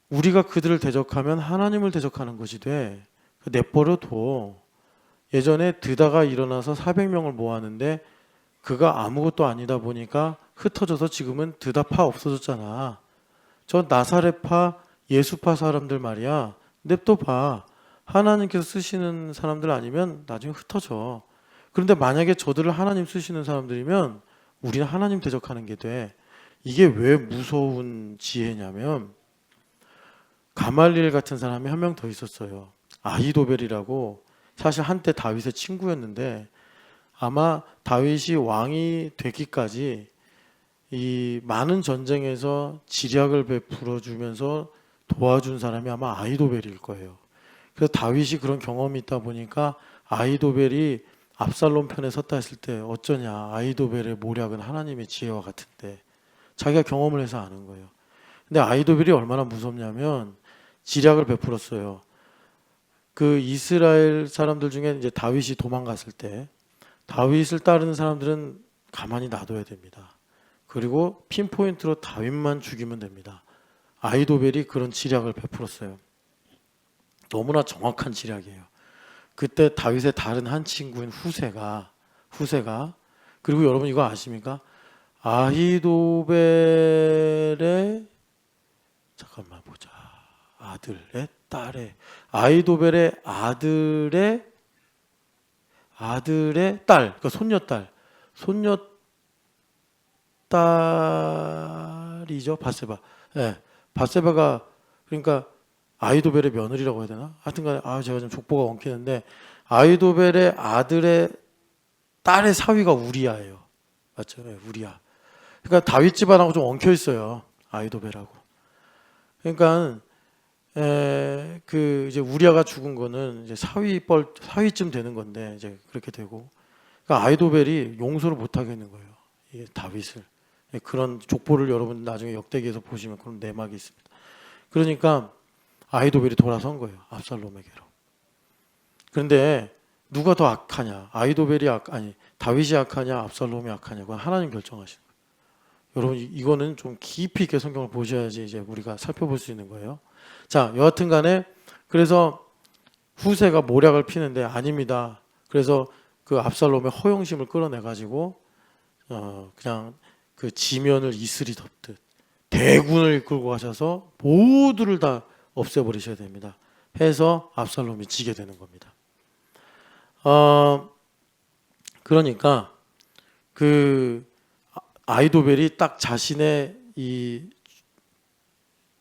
우리가 그들을 대적하면 하나님을 대적하는 것이 돼. 내버려 둬. 예전에 드다가 일어나서 400명을 모았는데 그가 아무것도 아니다 보니까 흩어져서 지금은 드다 파 없어졌잖아. 저 나사렛파 예수파 사람들 말이야. 냅둬 봐. 하나님께서 쓰시는 사람들 아니면 나중에 흩어져. 그런데 만약에 저들을 하나님 쓰시는 사람들이면 우리는 하나님 대적하는 게 돼. 이게 왜 무서운 지혜냐면 가말리엘 같은 사람이 한 명 더 있었어요. 아히도벨이라고. 사실 한때 다윗의 친구였는데 아마 다윗이 왕이 되기까지 이 많은 전쟁에서 지략을 베풀어 주면서 도와준 사람이 아마 아히도벨일 거예요. 그래서 다윗이 그런 경험이 있다 보니까 아히도벨이 압살롬 편에 섰다 했을 때 어쩌냐, 아히도벨의 모략은 하나님의 지혜와 같은데, 자기가 경험을 해서 아는 거예요. 근데 아히도벨이 얼마나 무섭냐면 지략을 베풀었어요. 그 이스라엘 사람들 중에 이제 다윗이 도망갔을 때 다윗을 따르는 사람들은 가만히 놔둬야 됩니다. 그리고 핀포인트로 다윗만 죽이면 됩니다. 아히도벨이 그런 지략을 베풀었어요. 너무나 정확한 지략이에요. 그때 다윗의 다른 한 친구인 후세가 그리고 여러분 이거 아십니까? 아히도벨의 잠깐만 보자. 아들의 딸의 아히도벨의 아들의 딸, 그러니까 손녀딸이죠. 바세바. 예. 바세바가 그러니까 아히도벨의 며느리라고 해야 되나? 하여튼간에 제가 좀 족보가 엉키는데 아히도벨의 아들의 딸의 사위가 우리아예요. 맞죠? 네, 우리아. 그러니까 다윗 집안하고 좀 엉켜 있어요. 아히도벨하고. 그러니까 그 이제 우리아가 죽은 거는 이제 사위쯤 되는 건데 이제 그렇게 되고. 그러니까 아히도벨이 용서를 못 하겠는 거예요. 이게 다윗을. 그런 족보를 여러분 나중에 역대기에서 보시면 그런 내막이 있습니다. 그러니까 아히도벨이 돌아선 거예요. 압살롬에게로. 그런데 누가 더 악하냐? 다윗이 악하냐? 압살롬이 악하냐? 그건 하나님 결정하시는 거예요. 여러분 이거는 좀 깊이 있게 성경을 보셔야지 이제 우리가 살펴볼 수 있는 거예요. 자, 여하튼 간에 그래서 후세가 모략을 피는데 아닙니다. 그래서 그 압살롬의 허영심을 끌어내 가지고 그냥 그 지면을 이슬이 덮듯 대군을 이끌고 가셔서 모두를 다 없애버리셔야 됩니다. 해서 압살롬이 지게 되는 겁니다. 그러니까 그 아히도벨이 딱 자신의 이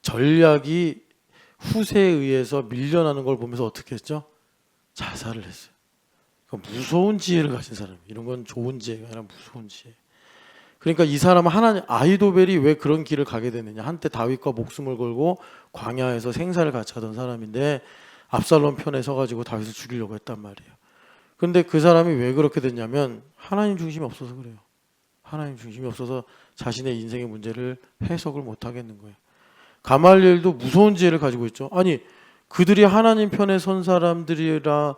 전략이 후세에 의해서 밀려나는 걸 보면서 어떻게 했죠? 자살을 했어요. 그러니까 무서운 지혜를 가진 사람. 이런 건 좋은 지혜가 아니라 무서운 지혜. 그러니까 이 사람은 아히도벨이 왜 그런 길을 가게 됐느냐. 한때 다윗과 목숨을 걸고 광야에서 생사를 같이 하던 사람인데 압살롬 편에 서가지고 다윗을 죽이려고 했단 말이에요. 그런데 그 사람이 왜 그렇게 됐냐면 하나님 중심이 없어서 그래요. 하나님 중심이 없어서 자신의 인생의 문제를 해석을 못 하겠는 거예요. 가말리엘도 무서운 지혜를 가지고 있죠. 아니 그들이 하나님 편에 선 사람들이라서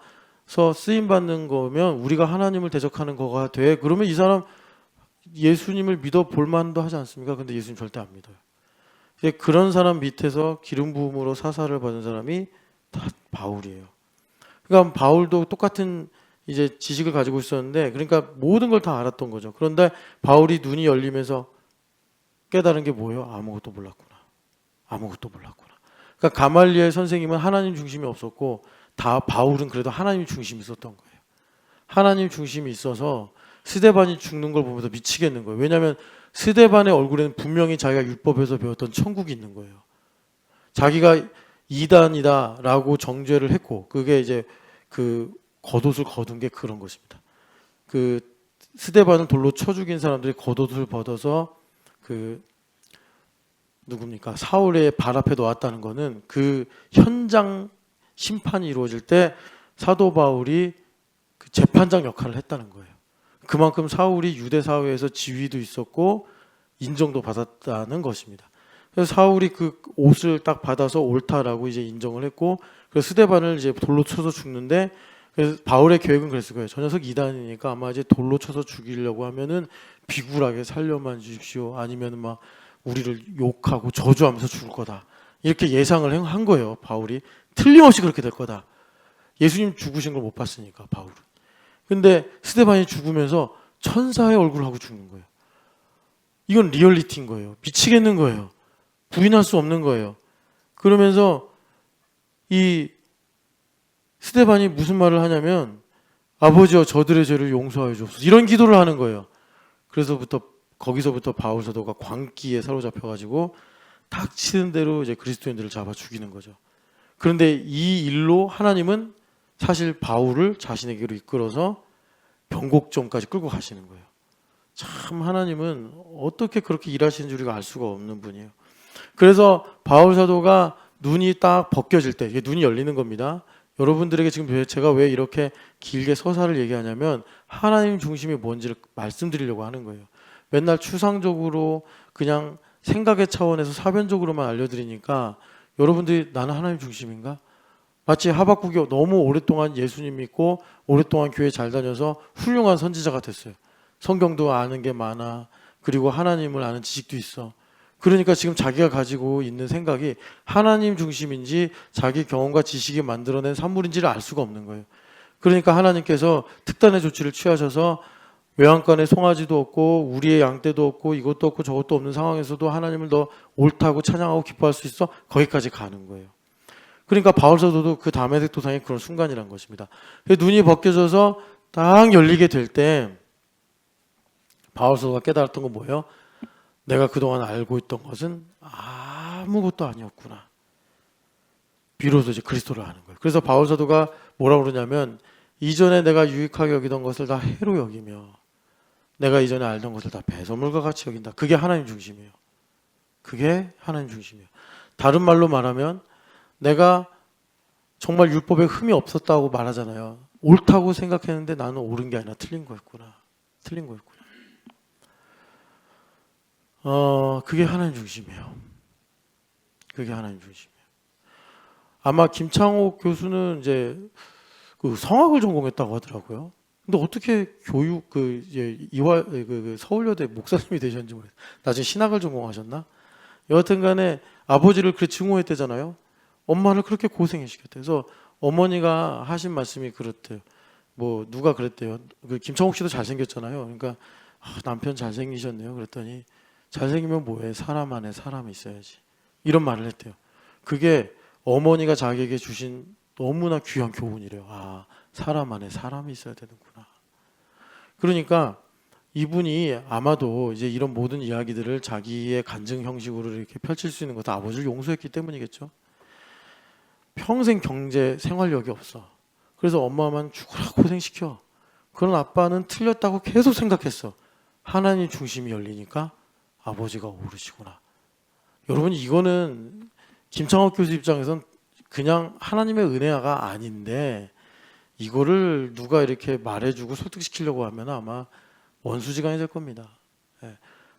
쓰임 받는 거면 우리가 하나님을 대적하는 거가 돼. 그러면 이 사람 예수님을 믿어 볼 만도 하지 않습니까? 근데 예수님 절대 안 믿어요. 그런 사람 밑에서 기름 부음으로 사사를 받은 사람이 다 바울이에요. 그러니까 바울도 똑같은 이제 지식을 가지고 있었는데 그러니까 모든 걸 다 알았던 거죠. 그런데 바울이 눈이 열리면서 깨달은 게 뭐예요? 아무것도 몰랐구나. 그러니까 가말리엘 선생님은 하나님 중심이 없었고 다 바울은 그래도 하나님 중심이 있었던 거예요. 하나님 중심이 있어서 스데반이 죽는 걸 보면서 미치겠는 거예요. 왜냐하면 스데반의 얼굴에는 분명히 자기가 율법에서 배웠던 천국이 있는 거예요. 자기가 이단이다라고 정죄를 했고 그게 이제 그 겉옷을 거둔 게 그런 것입니다. 그 스데반을 돌로 쳐 죽인 사람들이 겉옷을 벗어서 그 누굽니까? 사울의 발 앞에 놓았다는 거는 그 현장 심판이 이루어질 때 사도 바울이 그 재판장 역할을 했다는 거예요. 그만큼 사울이 유대 사회에서 지위도 있었고 인정도 받았다는 것입니다. 그래서 사울이 그 옷을 딱 받아서 옳다라고 이제 인정을 했고 그래서 스데반을 이제 돌로 쳐서 죽는데 그래서 바울의 계획은 그랬을 거예요. 저 녀석 이단이니까 아마 이제 돌로 쳐서 죽이려고 하면은 비굴하게 살려만 주십시오. 아니면 막 우리를 욕하고 저주하면서 죽을 거다. 이렇게 예상을 한 거예요. 바울이 틀림없이 그렇게 될 거다. 예수님 죽으신 걸 못 봤으니까 바울은. 근데 스데반이 죽으면서 천사의 얼굴을 하고 죽는 거예요. 이건 리얼리티인 거예요. 미치겠는 거예요. 부인할 수 없는 거예요. 그러면서 이 스데반이 무슨 말을 하냐면 아버지여 저들의 죄를 용서하여 주옵소서 이런 기도를 하는 거예요. 거기서부터 바울 사도가 광기에 사로잡혀가지고 닥치는 대로 이제 그리스도인들을 잡아 죽이는 거죠. 그런데 이 일로 하나님은 사실 바울을 자신에게로 이끌어서 변곡점까지 끌고 가시는 거예요. 참 하나님은 어떻게 그렇게 일하시는 줄 우리가 알 수가 없는 분이에요. 그래서 바울 사도가 눈이 딱 벗겨질 때, 이게 눈이 열리는 겁니다. 여러분들에게 지금 제가 왜 이렇게 길게 서사를 얘기하냐면 하나님 중심이 뭔지를 말씀드리려고 하는 거예요. 맨날 추상적으로 그냥 생각의 차원에서 사변적으로만 알려드리니까 여러분들이 나는 하나님 중심인가? 마치 하박국이 너무 오랫동안 예수님 믿고 오랫동안 교회 잘 다녀서 훌륭한 선지자가 됐어요. 성경도 아는 게 많아. 그리고 하나님을 아는 지식도 있어. 그러니까 지금 자기가 가지고 있는 생각이 하나님 중심인지 자기 경험과 지식이 만들어낸 산물인지를 알 수가 없는 거예요. 그러니까 하나님께서 특단의 조치를 취하셔서 외양간에 송아지도 없고 우리의 양떼도 없고 이것도 없고 저것도 없는 상황에서도 하나님을 더 옳다고 찬양하고 기뻐할 수 있어? 거기까지 가는 거예요. 그러니까 바울 사도도 그 다메섹 도상이 그런 순간이란 것입니다. 눈이 벗겨져서 딱 열리게 될 때 바울 사도가 깨달았던 건 뭐예요? 내가 그동안 알고 있던 것은 아무것도 아니었구나. 비로소 이제 그리스도를 아는 거예요. 그래서 바울 사도가 뭐라고 그러냐면 이전에 내가 유익하게 여기던 것을 다 해로 여기며 내가 이전에 알던 것을 다 배설물과 같이 여긴다. 그게 하나님 중심이에요. 그게 하나님 중심이에요. 다른 말로 말하면 내가 정말 율법에 흠이 없었다고 말하잖아요. 옳다고 생각했는데 나는 옳은 게 아니라 틀린 거였구나. 틀린 거였구나. 그게 하나님 중심이에요. 그게 하나님 중심이에요. 아마 김창옥 교수는 이제 그 성악을 전공했다고 하더라고요. 근데 어떻게 교육 서울여대 목사님이 되셨는지 모르겠어요. 나중에 신학을 전공하셨나? 여하튼간에 아버지를 그렇게 증오했대잖아요. 엄마를 그렇게 고생해 시켰대요. 그래서 어머니가 하신 말씀이 그렇대요. 뭐 누가 그랬대요. 그 김창옥 씨도 잘생겼잖아요. 그러니까 남편 잘생기셨네요. 그랬더니 잘생기면 뭐해? 사람 안에 사람이 있어야지. 이런 말을 했대요. 그게 어머니가 자기에게 주신 너무나 귀한 교훈이래요. 사람 안에 사람이 있어야 되는구나. 그러니까 이분이 아마도 이제 이런 모든 이야기들을 자기의 간증 형식으로 이렇게 펼칠 수 있는 것도 아버지를 용서했기 때문이겠죠. 평생 경제 생활력이 없어. 그래서 엄마만 죽으라 고생시켜. 그런 아빠는 틀렸다고 계속 생각했어. 하나님 중심이 열리니까 아버지가 오르시구나. 여러분 이거는 김창옥 교수 입장에선 그냥 하나님의 은혜가 아닌데 이거를 누가 이렇게 말해주고 설득시키려고 하면 아마 원수지간이 될 겁니다.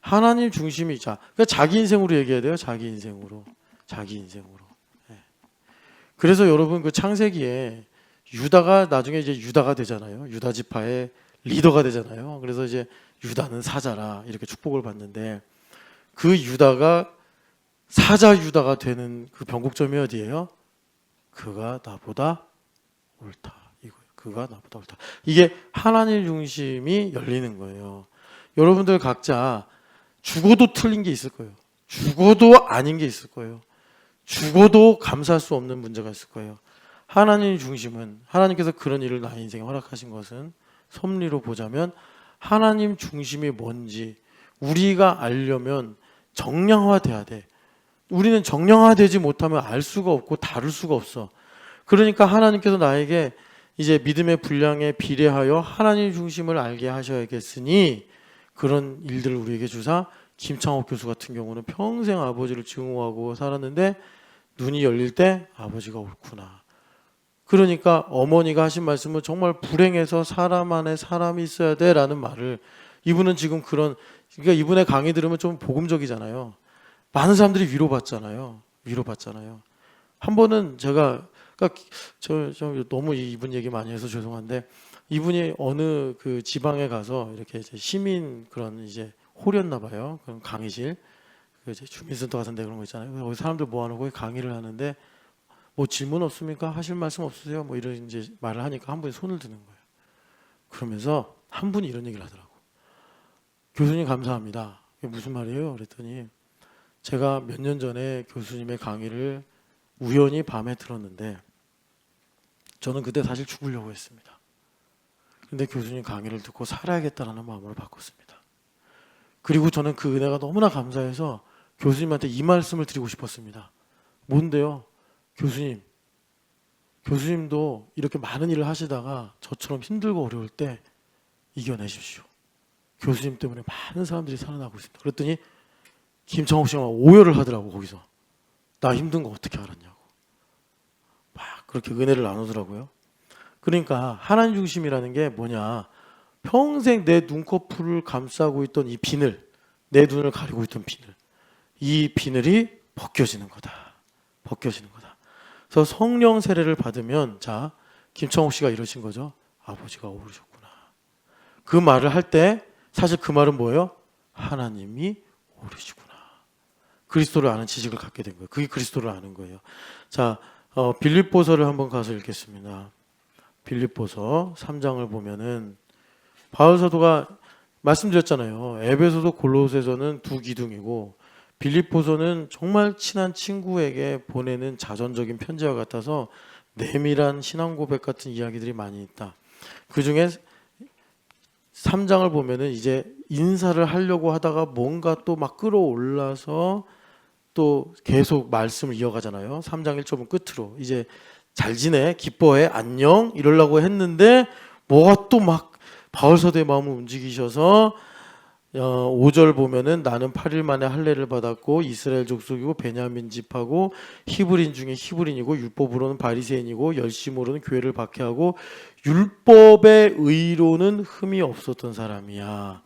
하나님 중심이 그러니까 자기 인생으로 얘기해야 돼요. 자기 인생으로. 그래서 여러분 그 창세기에 유다가 나중에 이제 유다가 되잖아요. 유다 지파의 리더가 되잖아요. 그래서 이제 유다는 사자라 이렇게 축복을 받는데 그 유다가 사자 유다가 되는 그 변곡점이 어디예요? 그가 나보다 옳다. 이거예요. 그가 나보다 옳다. 이게 하나님 중심이 열리는 거예요. 여러분들 각자 죽어도 틀린 게 있을 거예요. 죽어도 아닌 게 있을 거예요. 죽어도 감사할 수 없는 문제가 있을 거예요. 하나님 중심은 하나님께서 그런 일을 나의 인생에 허락하신 것은 섭리로 보자면 하나님 중심이 뭔지 우리가 알려면 정량화돼야 돼. 우리는 정량화되지 못하면 알 수가 없고 다룰 수가 없어. 그러니까 하나님께서 나에게 이제 믿음의 분량에 비례하여 하나님 중심을 알게 하셔야겠으니 그런 일들을 우리에게 주사 김창옥 교수 같은 경우는 평생 아버지를 증오하고 살았는데 눈이 열릴 때 아버지가 옳구나. 그러니까 어머니가 하신 말씀은 정말 불행해서 사람 안에 사람이 있어야 돼라는 말을 이분은 지금 그러니까 이분의 강의 들으면 좀 복음적이잖아요. 많은 사람들이 위로받잖아요. 한 번은 제가 그러니까 저 너무 이분 얘기 많이 해서 죄송한데 이분이 어느 그 지방에 가서 이렇게 이제 시민 그런 이제 홀이었나 봐요. 그런 강의실, 그 이제 주민센터 같은 데 그런 거 있잖아요. 거기 사람들 모아놓고 강의를 하는데 뭐 질문 없습니까? 하실 말씀 없으세요? 뭐 이런 이제 말을 하니까 한 분이 손을 드는 거예요. 그러면서 한 분이 이런 얘기를 하더라고. 교수님 감사합니다. 이게 무슨 말이에요? 그랬더니 제가 몇 년 전에 교수님의 강의를 우연히 밤에 들었는데 저는 그때 사실 죽으려고 했습니다. 근데 교수님 강의를 듣고 살아야겠다라는 마음으로 바꿨습니다. 그리고 저는 그 은혜가 너무나 감사해서 교수님한테 이 말씀을 드리고 싶었습니다. 뭔데요? 교수님도 이렇게 많은 일을 하시다가 저처럼 힘들고 어려울 때 이겨내십시오. 교수님 때문에 많은 사람들이 살아나고 있습니다. 그랬더니 김창옥 씨가 막 오열을 하더라고. 거기서 나 힘든 거 어떻게 알았냐고 막 그렇게 은혜를 나누더라고요. 그러니까 하나님 중심이라는 게 뭐냐, 평생 내 눈꺼풀을 감싸고 있던 이 비늘, 내 눈을 가리고 있던 비늘, 이 비늘이 벗겨지는 거다. 벗겨지는 거다. 그래서 성령 세례를 받으면, 자, 김창옥 씨가 이러신 거죠. 아버지가 오르셨구나. 그 말을 할 때 사실 그 말은 뭐예요? 하나님이 오르시구나. 그리스도를 아는 지식을 갖게 된 거예요. 그게 그리스도를 아는 거예요. 자, 빌립보서를 한번 가서 읽겠습니다. 빌립보서 3장을 보면은 바울 사도가 말씀드렸잖아요. 에베소서 골로새서는 두 기둥이고 빌립보서는 정말 친한 친구에게 보내는 자전적인 편지와 같아서 내밀한 신앙 고백 같은 이야기들이 많이 있다. 그 중에 3장을 보면은 이제 인사를 하려고 하다가 뭔가 또 막 끌어올라서 또 계속 말씀을 이어가잖아요. 3장 1절은 끝으로 이제 잘 지내, 기뻐해, 안녕 이러려고 했는데 뭐가 또 막 바울 사도의 마음을 움직이셔서 5절 보면은 나는 8일 만에 할례를 받았고 이스라엘 족속이고 베냐민 집하고 히브리인 중에 히브리인이고 율법으로는 바리새인이고 열심으로는 교회를 박해하고 율법의 의로는 흠이 없었던 사람이야.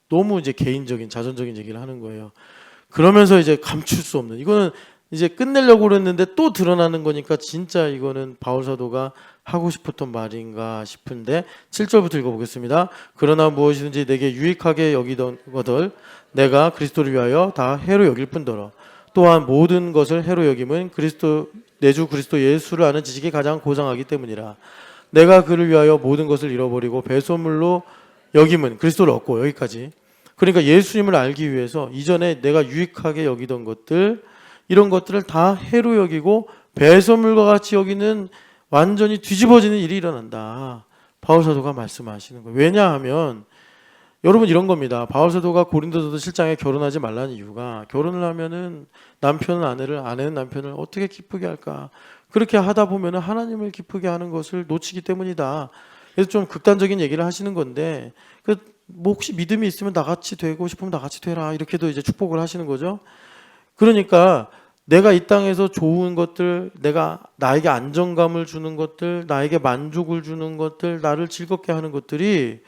너무 이제 개인적인 자전적인 얘기를 하는 거예요. 그러면서 이제 감출 수 없는, 이거는 이제 끝내려고 그랬는데 또 드러나는 거니까 진짜 이거는 바울 사도가 하고 싶었던 말인가 싶은데 7절부터 읽어보겠습니다. 그러나 무엇이든지 내게 유익하게 여기던 것을 내가 그리스도를 위하여 다 해로 여길 뿐더러 또한 모든 것을 해로 여김은 그리스도 내 주 그리스도 예수를 아는 지식이 가장 고상하기 때문이라. 내가 그를 위하여 모든 것을 잃어버리고 배설물로 여김은 그리스도를 얻고, 여기까지. 그러니까 예수님을 알기 위해서 이전에 내가 유익하게 여기던 것들, 이런 것들을 다 해로 여기고 배설물과 같이 여기는 완전히 뒤집어지는 일이 일어난다. 바울 사도가 말씀하시는 거예요. 왜냐하면 여러분 이런 겁니다. 바울 사도가 고린도서 7장에 결혼하지 말라는 이유가, 결혼을 하면은 남편은 아내를, 아내는 남편을 어떻게 기쁘게 할까? 그렇게 하다 보면은 하나님을 기쁘게 하는 것을 놓치기 때문이다. 그래서 좀 극단적인 얘기를 하시는 건데, 뭐 혹시 믿음이 있으면 나같이 되고 싶으면 나같이 되라, 이렇게도 이제 축복을 하시는 거죠. 그러니까 내가 이 땅에서 좋은 것들, 내가 나에게 안정감을 주는 것들, 나에게 만족을 주는 것들, 나를 즐겁게 하는 것들이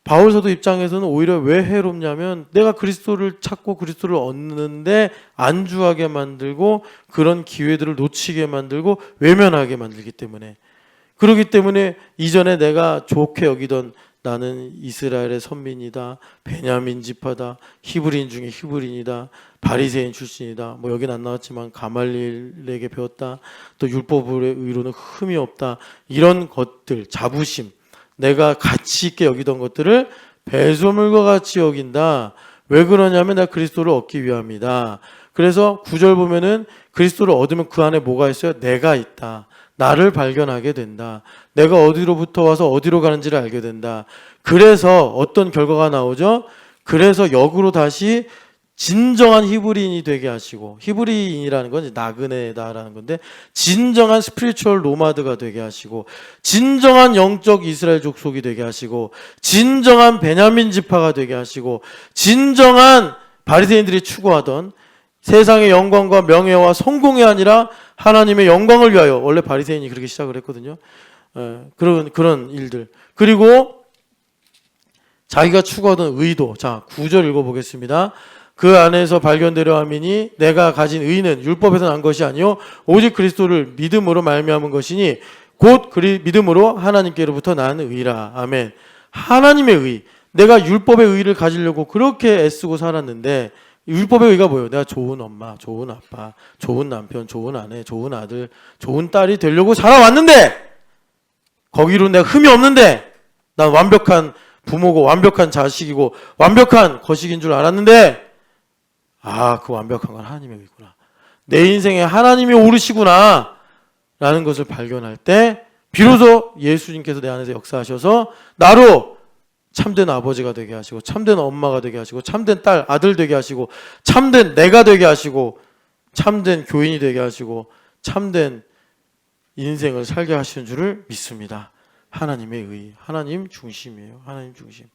바울 사도 입장에서는 오히려 왜 해롭냐면 내가 그리스도를 찾고 그리스도를 얻는데 안주하게 만들고 그런 기회들을 놓치게 만들고 외면하게 만들기 때문에, 그렇기 때문에 이전에 내가 좋게 여기던 나는 이스라엘의 선민이다, 베냐민 지파다, 히브리인 중에 히브리인이다, 바리새인 출신이다, 뭐 여긴 안 나왔지만 가말리엘에게 배웠다, 또 율법의 의로는 흠이 없다, 이런 것들, 자부심, 내가 가치 있게 여기던 것들을 배설물과 같이 여긴다. 왜 그러냐면 내가 그리스도를 얻기 위함이다. 그래서 9절 보면은 그리스도를 얻으면 그 안에 뭐가 있어요? 내가 있다. 나를 발견하게 된다. 내가 어디로부터 와서 어디로 가는지를 알게 된다. 그래서 어떤 결과가 나오죠? 그래서 역으로 다시 진정한 히브리인이 되게 하시고, 히브리인이라는 건 나그네다라는 건데 진정한 스피리추얼 노마드가 되게 하시고, 진정한 영적 이스라엘 족속이 되게 하시고, 진정한 베냐민 지파가 되게 하시고, 진정한 바리새인들이 추구하던 세상의 영광과 명예와 성공이 아니라 하나님의 영광을 위하여, 원래 바리새인이 그렇게 시작을 했거든요. 그런 일들. 그리고 자기가 추구하던 의도. 자, 9절 읽어보겠습니다. 그 안에서 발견되려 함이니 내가 가진 의는 율법에서 난 것이 아니요 오직 그리스도를 믿음으로 말미암은 것이니 곧 믿음으로 하나님께로부터 난 의라. 아멘. 하나님의 의. 내가 율법의 의를 가지려고 그렇게 애쓰고 살았는데, 율법의 의가 뭐예요? 내가 좋은 엄마, 좋은 아빠, 좋은 남편, 좋은 아내, 좋은 아들, 좋은 딸이 되려고 살아왔는데, 거기로 내가 흠이 없는데, 난 완벽한 부모고 완벽한 자식이고 완벽한 거식인 줄 알았는데, 그 완벽한 건 하나님의 의구나. 내 인생에 하나님이 오르시구나 라는 것을 발견할 때 비로소 예수님께서 내 안에서 역사하셔서 나로 참된 아버지가 되게 하시고 참된 엄마가 되게 하시고 참된 딸, 아들 되게 하시고 참된 내가 되게 하시고 참된 교인이 되게 하시고 참된 인생을 살게 하시는 줄을 믿습니다. 하나님의 의, 하나님 중심이에요. 하나님 중심.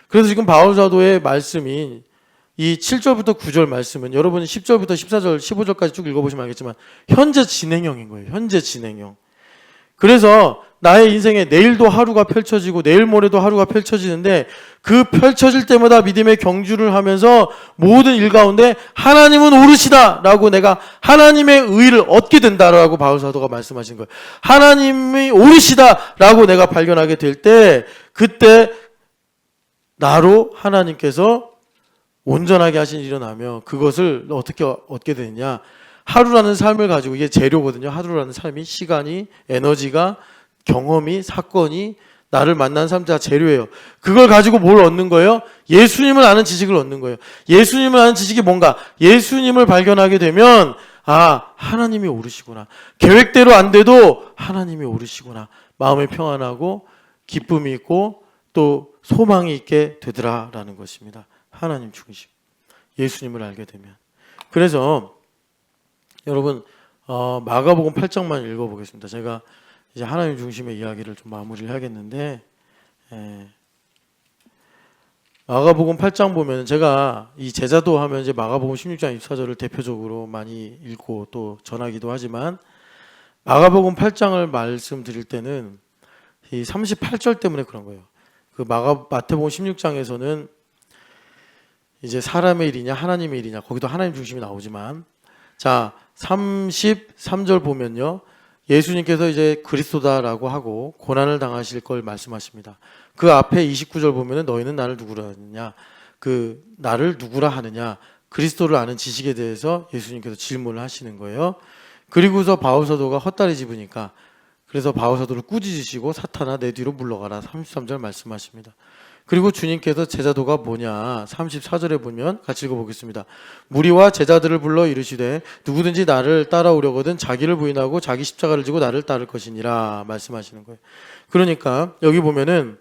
그래서 지금 바울 사도의 말씀이 이 7절부터 9절 말씀은 여러분이 10절부터 14절, 15절까지 쭉 읽어보시면 알겠지만 현재 진행형인 거예요. 현재 진행형. 그래서 나의 인생에 내일도 하루가 펼쳐지고 내일 모레도 하루가 펼쳐지는데 그 펼쳐질 때마다 믿음의 경주를 하면서 모든 일 가운데 하나님은 오르시다 라고 내가 하나님의 의를 얻게 된다라고 바울 사도가 말씀하신 거예요. 하나님이 오르시다 라고 내가 발견하게 될 때 그때 나로 하나님께서 온전하게 하신 일이 일어나며 그것을 어떻게 얻게 되느냐. 하루라는 삶을 가지고 이게 재료거든요. 하루라는 삶이 시간이, 에너지가, 경험이, 사건이 나를 만난 삶 다 재료예요. 그걸 가지고 뭘 얻는 거예요? 예수님을 아는 지식을 얻는 거예요. 예수님을 아는 지식이 뭔가? 예수님을 발견하게 되면 하나님이 오르시구나. 계획대로 안 돼도 하나님이 오르시구나. 마음이 평안하고 기쁨이 있고 또 소망이 있게 되더라라는 것입니다. 하나님 중심. 예수님을 알게 되면. 그래서 여러분 마가복음 8장만 읽어보겠습니다. 제가 이제 하나님 중심의 이야기를 좀 마무리를 하겠는데 마가복음 8장 보면 제가 이 제자도 하면 이제 마가복음 16장 24절을 대표적으로 많이 읽고 또 전하기도 하지만 마가복음 8장을 말씀드릴 때는 이 38절 때문에 그런 거예요. 그 마태복음 16장에서는 이제 사람의 일이냐 하나님의 일이냐 거기도 하나님 중심이 나오지만 자 33절 보면요. 예수님께서 이제 그리스도다라고 하고 고난을 당하실 걸 말씀하십니다. 그 앞에 29절 보면은 너희는 나를 누구라 하느냐 나를 누구라 하느냐 그리스도를 아는 지식에 대해서 예수님께서 질문을 하시는 거예요. 그리고서 바울 사도가 헛다리 집으니까 그래서 바울 사도를 꾸짖으시고 사탄아 내 뒤로 물러가라 33절 말씀하십니다. 그리고 주님께서 제자도가 뭐냐 34절에 보면 같이 읽어보겠습니다. 무리와 제자들을 불러 이르시되 누구든지 나를 따라오려거든 자기를 부인하고 자기 십자가를 지고 나를 따를 것이니라 말씀하시는 거예요. 그러니까 여기 보면은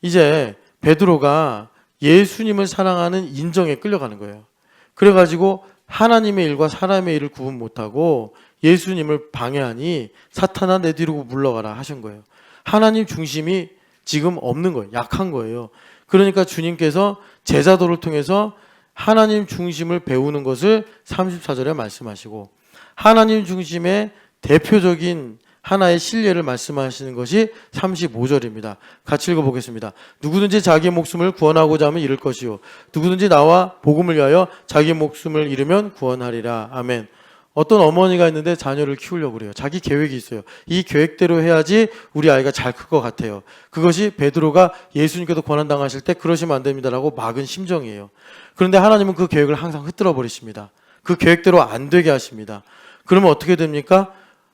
이제 베드로가 예수님을 사랑하는 인정에 끌려가는 거예요. 그래가지고 하나님의 일과 사람의 일을 구분 못하고 예수님을 방해하니 사탄아 내 뒤로 물러가라 하신 거예요. 하나님 중심이 지금 없는 거예요. 약한 거예요. 그러니까 주님께서 제자도를 통해서 하나님 중심을 배우는 것을 34절에 말씀하시고 하나님 중심의 대표적인 하나의 신뢰를 말씀하시는 것이 35절입니다. 같이 읽어보겠습니다. 누구든지 자기 목숨을 구원하고자 하면 잃을 것이요 누구든지 나와 복음을 위하여 자기 목숨을 잃으면 구원하리라. 아멘. 어떤 어머니가 있는데 자녀를 키우려고 그래요. 자기 계획이 있어요. 이 계획대로 해야지 우리 아이가 잘 클 것 같아요. 그것이 베드로가 예수님께서 고난당하실 때 그러시면 안 됩니다라고 막은 심정이에요. 그런데 하나님은 그 계획을 항상 흩뜨려 버리십니다. 그 계획대로 안 되게 하십니다. 그러면 어떻게 됩니까?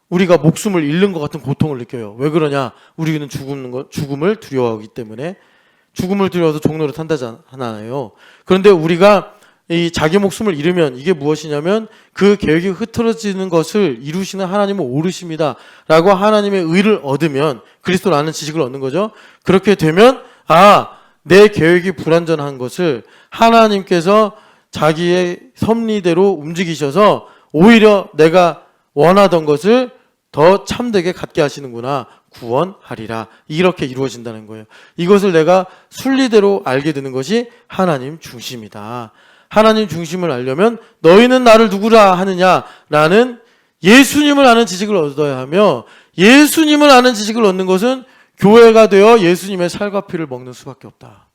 우리가 목숨을 잃는 것 같은 고통을 느껴요. 왜 그러냐? 우리는 죽음을 두려워하기 때문에 죽음을 두려워서 종로를 탄다잖아요. 그런데 우리가 이 자기 목숨을 잃으면 이게 무엇이냐면 그 계획이 흐트러지는 것을 이루시는 하나님은 오르십니다 라고 하나님의 의를 얻으면 그리스도를 아는 지식을 얻는 거죠. 그렇게 되면 내 계획이 불완전한 것을 하나님께서 자기의 섭리대로 움직이셔서 오히려 내가 원하던 것을 더 참되게 갖게 하시는구나. 구원하리라. 이렇게 이루어진다는 거예요. 이것을 내가 순리대로 알게 되는 것이 하나님 중심이다. 하나님 중심을 알려면 너희는 나를 누구라 하느냐라는 예수님을 아는 지식을 얻어야 하며 예수님을 아는 지식을 얻는 것은 교회가 되어 예수님의 살과 피를 먹는 수밖에 없다.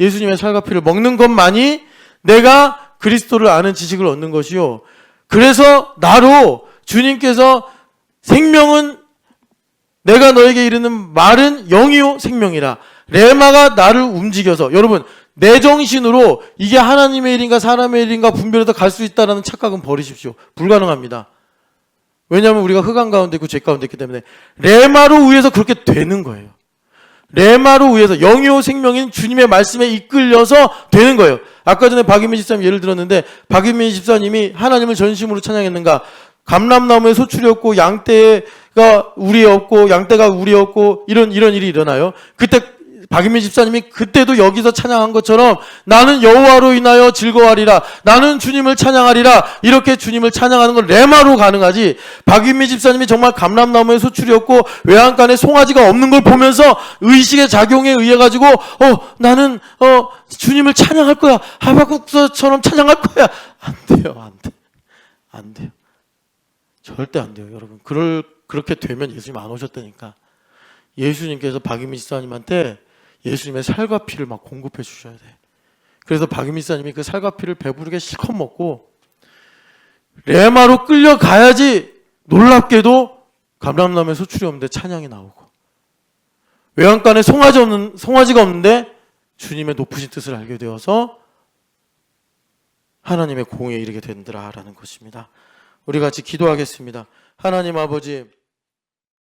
예수님의 살과 피를 먹는 것만이 내가 그리스도를 아는 지식을 얻는 것이요. 그래서 나로 주님께서 생명은 내가 너에게 이르는 말은 영이요 생명이라. 레마가 나를 움직여서 여러분 내 정신으로 이게 하나님의 일인가 사람의 일인가 분별해서 갈 수 있다는 착각은 버리십시오. 불가능합니다. 왜냐하면 우리가 흑암 가운데 있고 죄 가운데 있기 때문에 레마로 의해서 그렇게 되는 거예요. 레마로 의해서 영이요 생명인 주님의 말씀에 이끌려서 되는 거예요. 아까 전에 박유민 집사님 예를 들었는데 박유민 집사님이 하나님을 전심으로 찬양했는가? 감람나무에 소출이 없고 양떼가 우리에 없고 양떼가 우리에 없고 이런 일이 일어나요. 그때 박유민 집사님이 그때도 여기서 찬양한 것처럼 나는 여호와로 인하여 즐거워하리라. 나는 주님을 찬양하리라. 이렇게 주님을 찬양하는 건 레마로 가능하지. 박유민 집사님이 정말 감람나무에 소출이 없고 외양간에 송아지가 없는 걸 보면서 의식의 작용에 의해 가지고 나는 주님을 찬양할 거야. 하박국서처럼 찬양할 거야. 안 돼요. 안 돼요. 절대 안 돼요, 여러분. 그렇게 되면 예수님 안 오셨다니까. 예수님께서 박유민 집사님한테 예수님의 살과 피를 막 공급해 주셔야 돼. 그래서 박유민 집사님이 그 살과 피를 배부르게 실컷 먹고 레마로 끌려가야지 놀랍게도 감람나무에 소출이 없는데 찬양이 나오고 외양간에 송아지가 없는데 주님의 높으신 뜻을 알게 되어서 하나님의 공에 이르게 된다라는 것입니다. 우리 같이 기도하겠습니다. 하나님 아버지,